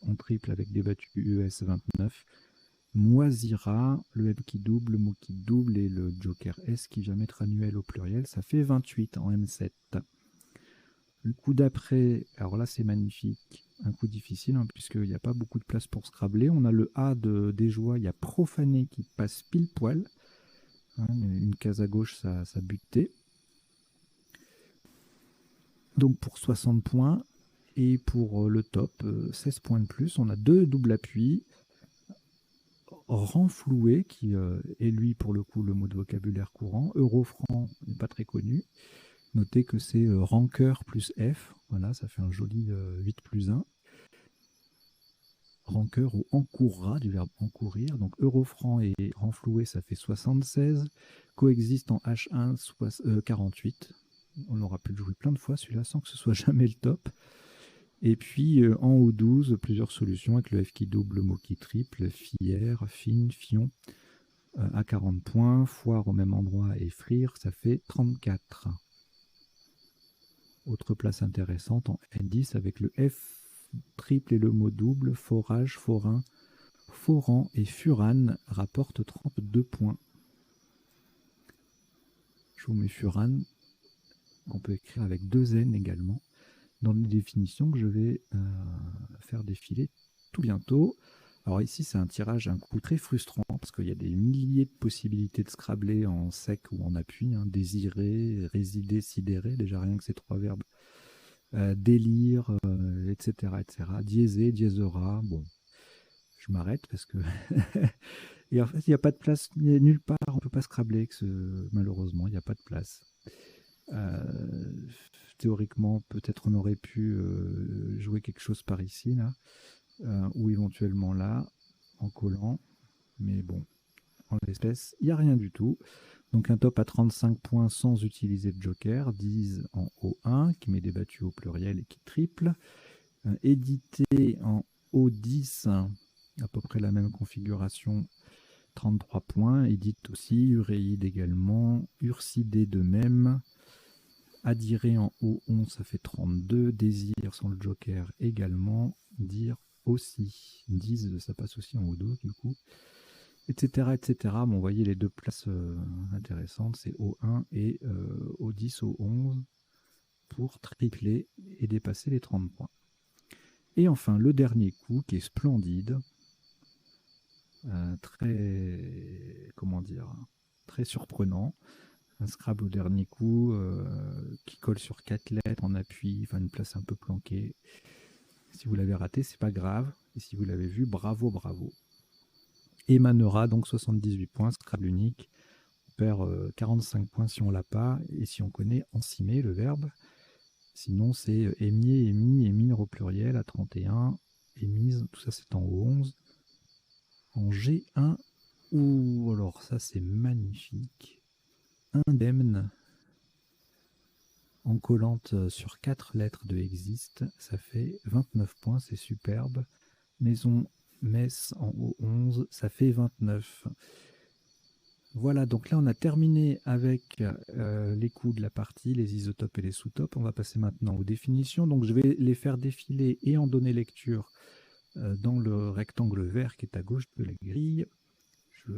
en triple avec des battus ES, 29. Moisira, le M qui double, le mot qui double et le joker S qui vient mettre annuel au pluriel, ça fait 28 en M7. Le coup d'après, alors là c'est magnifique, un coup difficile hein, puisqu'il n'y a pas beaucoup de place pour scrabler. On a le A des joies, il y a profané qui passe pile poil. Hein, une case à gauche, ça butait. Donc pour 60 points. Et pour le top, 16 points de plus. On a deux doubles appuis. Renfloué, qui est lui pour le coup le mot de vocabulaire courant. Eurofranc n'est pas très connu. Notez que c'est rancœur plus F. Voilà, ça fait un joli 8 plus 1. Rancœur ou encourra, du verbe encourir. Donc eurofranc et renfloué, ça fait 76. Coexiste en H1, 48. On aura pu le jouer plein de fois celui-là sans que ce soit jamais le top. Et puis en O12, plusieurs solutions avec le F qui double, le mot qui triple, fier, fine, fion, à 40 points, foire au même endroit et frire, ça fait 34. Autre place intéressante en N10 avec le F triple et le mot double, forage, forain, foran et furane rapporte 32 points. Je vous mets furane, qu'on peut écrire avec 2 N également, dans les définitions que je vais faire défiler tout bientôt. Alors ici, c'est un tirage, un coup très frustrant, parce qu'il y a des milliers de possibilités de scrabler en sec ou en appui. Hein, désirer, résider, sidérer, déjà rien que ces 3 verbes. Délire, etc., etc. Diéser, diésera. Bon, je m'arrête parce que... Et en fait, il n'y a pas de place, nulle part, on ne peut pas scrabler, malheureusement, il n'y a pas de place. Théoriquement, peut-être on aurait pu jouer quelque chose par ici, là, ou éventuellement là, en collant, mais bon, en l'espèce, il n'y a rien du tout. Donc un top à 35 points sans utiliser de joker, 10 en O1, qui met des battus au pluriel et qui triple. Édité en O10, à peu près la même configuration, 33 points. Édite aussi, uréide également, ursidé de même. Adiré en O11, ça fait 32. Désir sans le joker également. Dire aussi. 10, ça passe aussi en O12 du coup. Etc. etc. Bon, vous voyez les deux places intéressantes, c'est O1 et O10, O11 pour tripler et dépasser les 30 points. Et enfin, le dernier coup qui est splendide, très, comment dire, très surprenant. Un Scrabble au dernier coup qui colle sur 4 lettres en appui, enfin une place un peu planquée. Si vous l'avez raté, c'est pas grave. Et si vous l'avez vu, bravo, bravo. Émanera donc 78 points, Scrabble unique. On perd 45 points si on l'a pas et si on connaît encimer le verbe. Sinon, c'est émier, émis, émir au pluriel à 31. Émise, tout ça c'est en O11. En G1, ou alors ça c'est magnifique. Indemne, en collante sur 4 lettres de existe, ça fait 29 points, c'est superbe. Maison, Metz en O11, ça fait 29. Voilà, donc là on a terminé avec les coups de la partie, les isotopes et les sous-topes. On va passer maintenant aux définitions. Donc je vais les faire défiler et en donner lecture dans le rectangle vert qui est à gauche de la grille.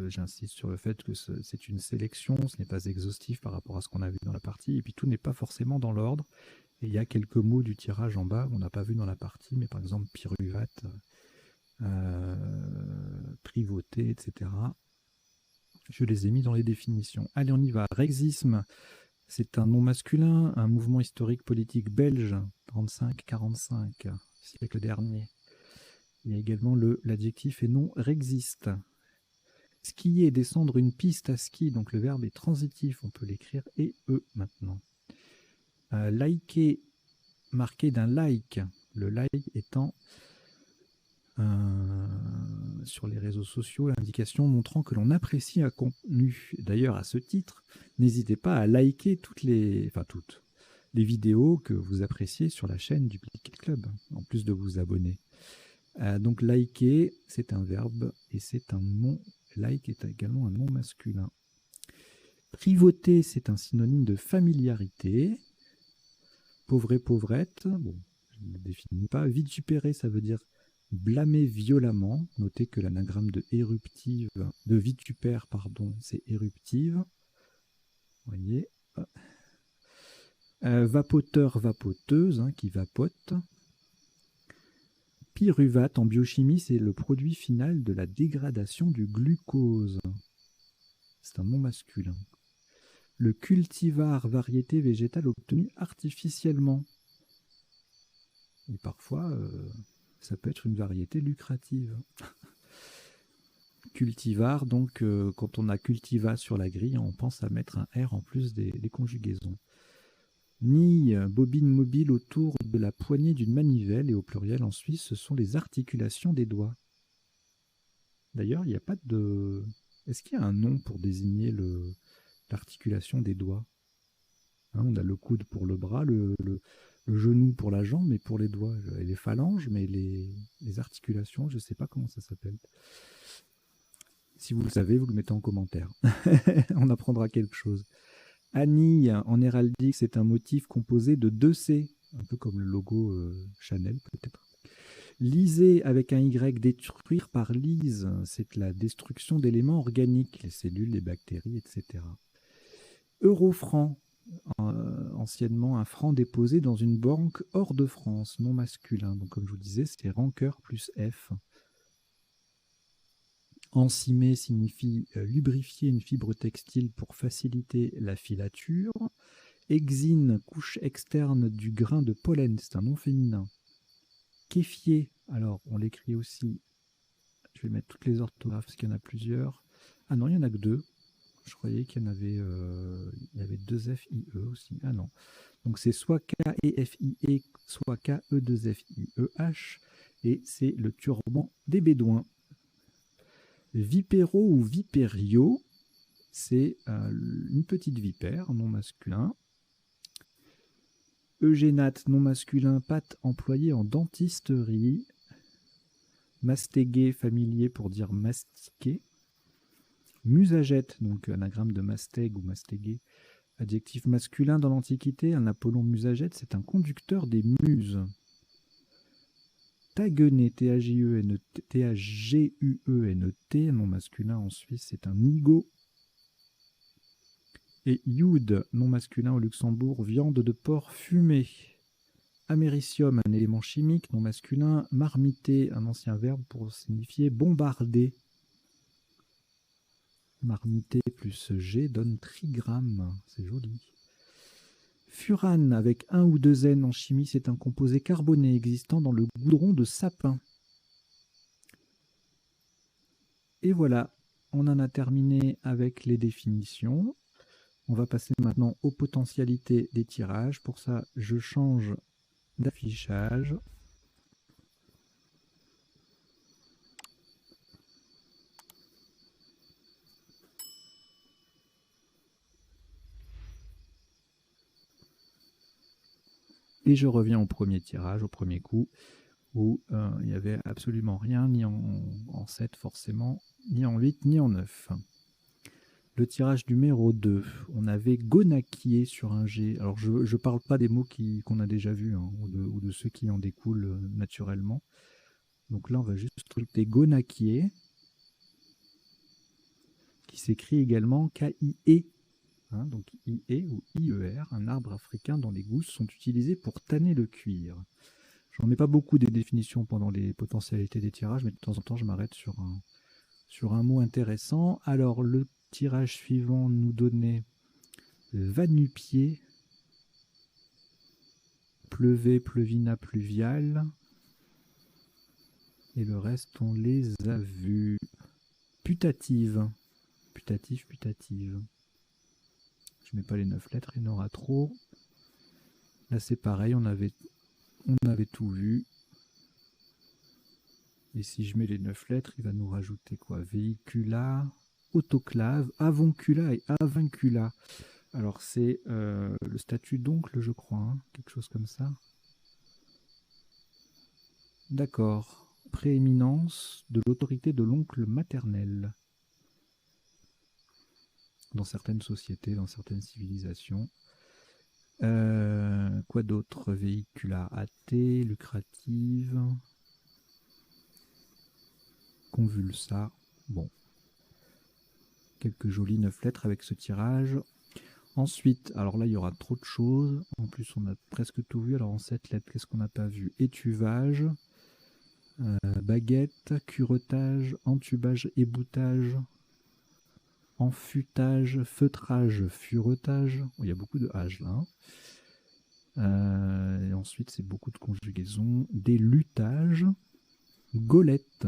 J'insiste sur le fait que c'est une sélection, ce n'est pas exhaustif par rapport à ce qu'on a vu dans la partie, et puis tout n'est pas forcément dans l'ordre. Et il y a quelques mots du tirage en bas qu'on n'a pas vu dans la partie, mais par exemple piruvate, privauté, etc. Je les ai mis dans les définitions. Allez, on y va. Rexisme, c'est un nom masculin, un mouvement historique politique belge, 35-45, siècle dernier. Il y a également l'adjectif et nom rexiste. Skier, descendre une piste à ski, donc le verbe est transitif, on peut l'écrire et E maintenant. Liker, marqué d'un like, le like étant sur les réseaux sociaux l'indication montrant que l'on apprécie un contenu. D'ailleurs, à ce titre, n'hésitez pas à liker toutes les vidéos que vous appréciez sur la chaîne du Pliquet Club, en plus de vous abonner. Donc liker, c'est un verbe et c'est un nom. Like est également un nom masculin. Privauté, c'est un synonyme de familiarité. Pauvre et pauvrette, bon, je ne le définis pas. Vitupérer, ça veut dire blâmer violemment. Notez que l'anagramme de vitupère, c'est éruptive. Vous voyez. Vapoteur, vapoteuse, qui vapote. Pyruvate, en biochimie, c'est le produit final de la dégradation du glucose. C'est un nom masculin. Le cultivar, variété végétale obtenue artificiellement. Et parfois, ça peut être une variété lucrative. Cultivar, donc, quand on a cultiva sur la grille, on pense à mettre un R en plus des conjugaisons. Ni bobine mobile autour de la poignée d'une manivelle, et au pluriel en Suisse, ce sont les articulations des doigts. D'ailleurs, il n'y a pas de... Est-ce qu'il y a un nom pour désigner l'articulation des doigts? On a le coude pour le bras, le genou pour la jambe, mais pour les doigts, les phalanges, mais les articulations, je ne sais pas comment ça s'appelle. Si vous le savez, vous le mettez en commentaire. On apprendra quelque chose. Anille, en héraldique, c'est un motif composé de 2 C, un peu comme le logo Chanel peut-être. Liser avec un Y, détruire par lise, c'est la destruction d'éléments organiques, les cellules, les bactéries, etc. Eurofranc, anciennement un franc déposé dans une banque hors de France, non masculin. Donc comme je vous disais, c'était rancœur plus F. Encimer signifie lubrifier une fibre textile pour faciliter la filature. Exine, couche externe du grain de pollen, c'est un nom féminin. Kéfier, alors on l'écrit aussi, je vais mettre toutes les orthographes parce qu'il y en a plusieurs. Ah non, il n'y en a que 2. Je croyais qu'il y en avait, il y avait 2 F-I-E aussi. Ah non. Donc c'est soit K-E-F-I-E, soit K-E-2-F-I-E-H, et c'est le turban des Bédouins. Vipéro ou vipério, c'est une petite vipère, nom masculin. Eugénate, nom masculin, pâte employée en dentisterie. Mastégué, familier pour dire mastiquer. Musagète, donc anagramme de mastègue ou mastégué, adjectif masculin dans l'Antiquité. Un Apollon Musagète, c'est un conducteur des muses. Taguené, T-A-G-U-E-N-E-T, nom masculin en Suisse, c'est un nigo. Et Youd, nom masculin au Luxembourg, viande de porc fumée. Américium, un élément chimique, nom masculin. Marmiter, un ancien verbe pour signifier bombarder. Marmiter plus G donne trigramme, c'est joli. Furane, avec 1 ou 2 N en chimie, c'est un composé carboné existant dans le goudron de sapin. Et voilà, on en a terminé avec les définitions. On va passer maintenant aux potentialités des tirages. Pour ça, je change d'affichage. Et je reviens au premier tirage, au premier coup, où il n'y avait absolument rien, ni en 7 forcément, ni en 8, ni en 9. Le tirage numéro 2, on avait gonaquier sur un G. Alors je ne parle pas des mots qu'on a déjà vus, ou de ceux qui en découlent naturellement. Donc là, on va juste ajouter gonaquier, qui s'écrit également K-I-E. Donc IE ou IER, un arbre africain dont les gousses sont utilisées pour tanner le cuir. J'en mets pas beaucoup des définitions pendant les potentialités des tirages, mais de temps en temps je m'arrête sur un mot intéressant. Alors le tirage suivant nous donnait va-nu-pied, pleuvé, pleuvina, pluvial. Et le reste, on les a vus. Putative. Putative, putative. Je mets pas les 9 lettres, il y en aura trop. Là, c'est pareil, on avait tout vu. Et si je mets les 9 lettres, il va nous rajouter quoi? Véhicula, autoclave, avoncula et avincula. Alors, c'est le statut d'oncle, je crois, hein, quelque chose comme ça. D'accord. Prééminence de l'autorité de l'oncle maternel. Dans certaines sociétés, dans certaines civilisations. Quoi d'autre? Véhicula, athée, lucrative, convulsa. Bon. Quelques jolies 9 lettres avec ce tirage. Ensuite, alors là, il y aura trop de choses. En plus, on a presque tout vu. Alors, en 7 lettres, qu'est-ce qu'on n'a pas vu? Étuvage, baguette, curettage, entubage, éboutage, enfutage, feutrage, furetage. Il y a beaucoup de âge là. Et ensuite, c'est beaucoup de conjugaisons. Délutage, golette,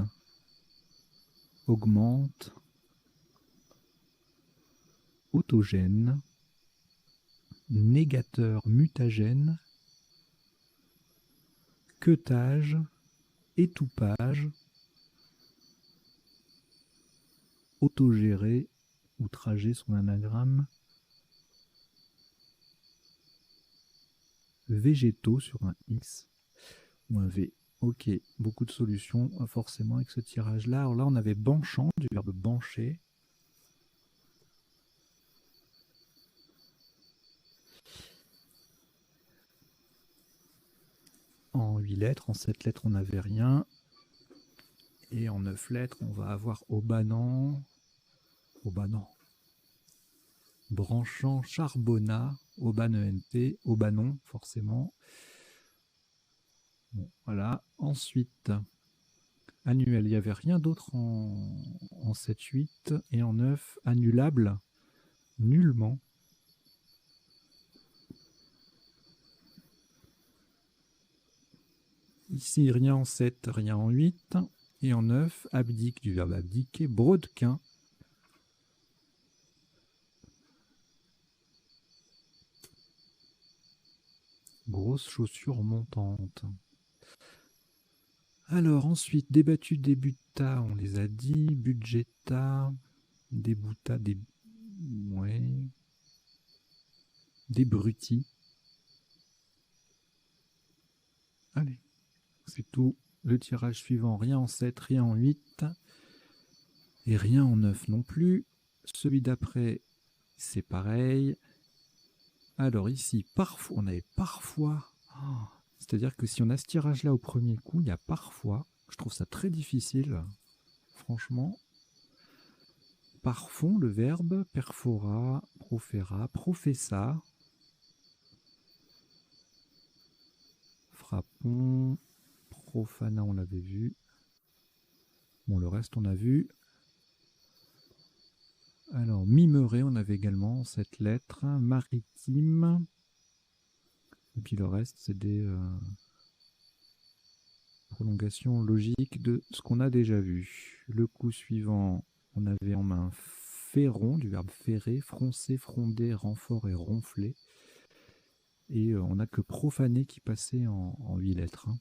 augmente, autogène, négateur, mutagène, queutage, étoupage, autogéré, ou trajet son anagramme, végétaux sur un X ou un V. Ok, beaucoup de solutions forcément avec ce tirage-là. Alors là, on avait banchant, du verbe bancher. En 8 lettres, en 7 lettres, on n'avait rien. Et en 9 lettres, on va avoir aubanant, branchant, charbonnat, aubanent, aubanon, forcément. Bon, voilà. Ensuite, annuel, il n'y avait rien d'autre en 7, 8 et en 9, annulable, nullement. Ici, rien en 7, rien en 8. Et en 9, abdique, du verbe abdiquer, brodequin. Grosse chaussure montante. Alors, ensuite, débattu, débuta, on les a dit. Budgeta, débouta, ouais. Débruti. Allez, c'est tout. Le tirage suivant, rien en 7, rien en 8. Et rien en 9 non plus. Celui d'après, c'est pareil. Alors ici, parfois, on avait parfois... Oh, c'est-à-dire que si on a ce tirage-là au premier coup, il y a parfois... Je trouve ça très difficile, franchement. Parfond, le verbe, perfora, profera, professa. Frappons, profana, on l'avait vu. Bon, le reste, on a vu. Alors, mimerer, on avait également cette lettre. Maritime. Et puis le reste, c'est des prolongations logiques de ce qu'on a déjà vu. Le coup suivant, on avait en main ferron, du verbe ferrer, froncer, fronder, renfort et ronfler. Et on n'a que profaner qui passait en 8 lettres. Hein.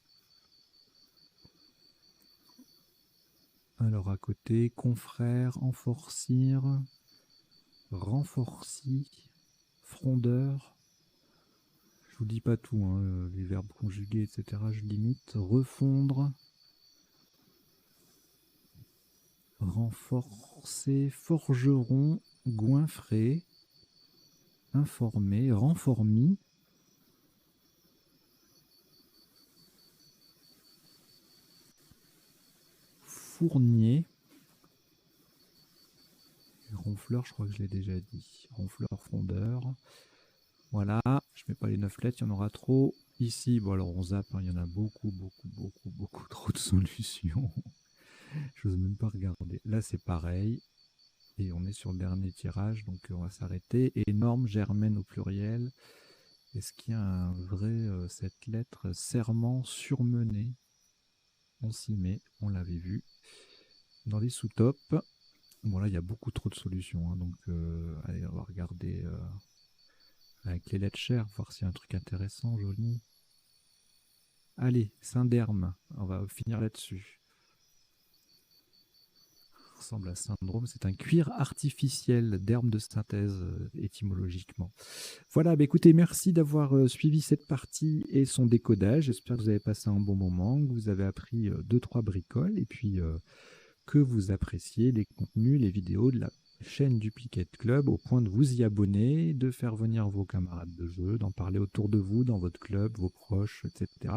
Alors à côté, confrère, enforcir, renforci, frondeur. Je vous dis pas tout, hein, les verbes conjugués, etc. Je limite. Refondre, renforcer, forgeron, goinfrer, informer, renformi. Fournier. Ronfleur, je crois que je l'ai déjà dit. Ronfleur, frondeur. Voilà, je mets pas les 9 lettres, il y en aura trop. Ici, bon alors on zappe, hein, il y en a beaucoup trop de solutions. Je n'ose même pas regarder. Là c'est pareil. Et on est sur le dernier tirage, donc on va s'arrêter. Et norme germaine au pluriel. Est-ce qu'il y a un vrai, cette lettre, serment surmené? On s'y met, on l'avait vu. Dans les sous-tops, bon là il y a beaucoup trop de solutions, hein, donc allez, on va regarder avec les lettres chères, voir s'il y a un truc intéressant, joli. Allez, syndrome, on va finir là-dessus. Ressemble à syndrome, c'est un cuir artificiel d'herbe de synthèse étymologiquement. Voilà, bah écoutez, merci d'avoir suivi cette partie et son décodage. J'espère que vous avez passé un bon moment, que vous avez appris 2-3 bricoles et puis que vous appréciez les contenus, les vidéos de la chaîne Duplicate Club au point de vous y abonner, de faire venir vos camarades de jeu, d'en parler autour de vous, dans votre club, vos proches, etc.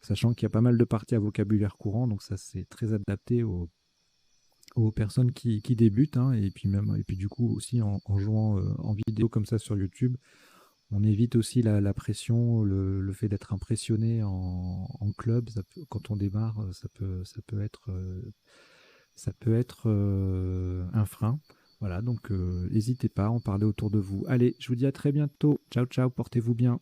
Sachant qu'il y a pas mal de parties à vocabulaire courant, donc ça c'est très adapté aux personnes qui débutent, hein, et puis même, et puis du coup aussi en jouant en vidéo comme ça sur YouTube, on évite aussi la pression, le fait d'être impressionné en club. Quand on démarre, ça peut être un frein. Voilà, donc n'hésitez pas à en parler autour de vous. Allez, je vous dis à très bientôt. Ciao, ciao, portez-vous bien.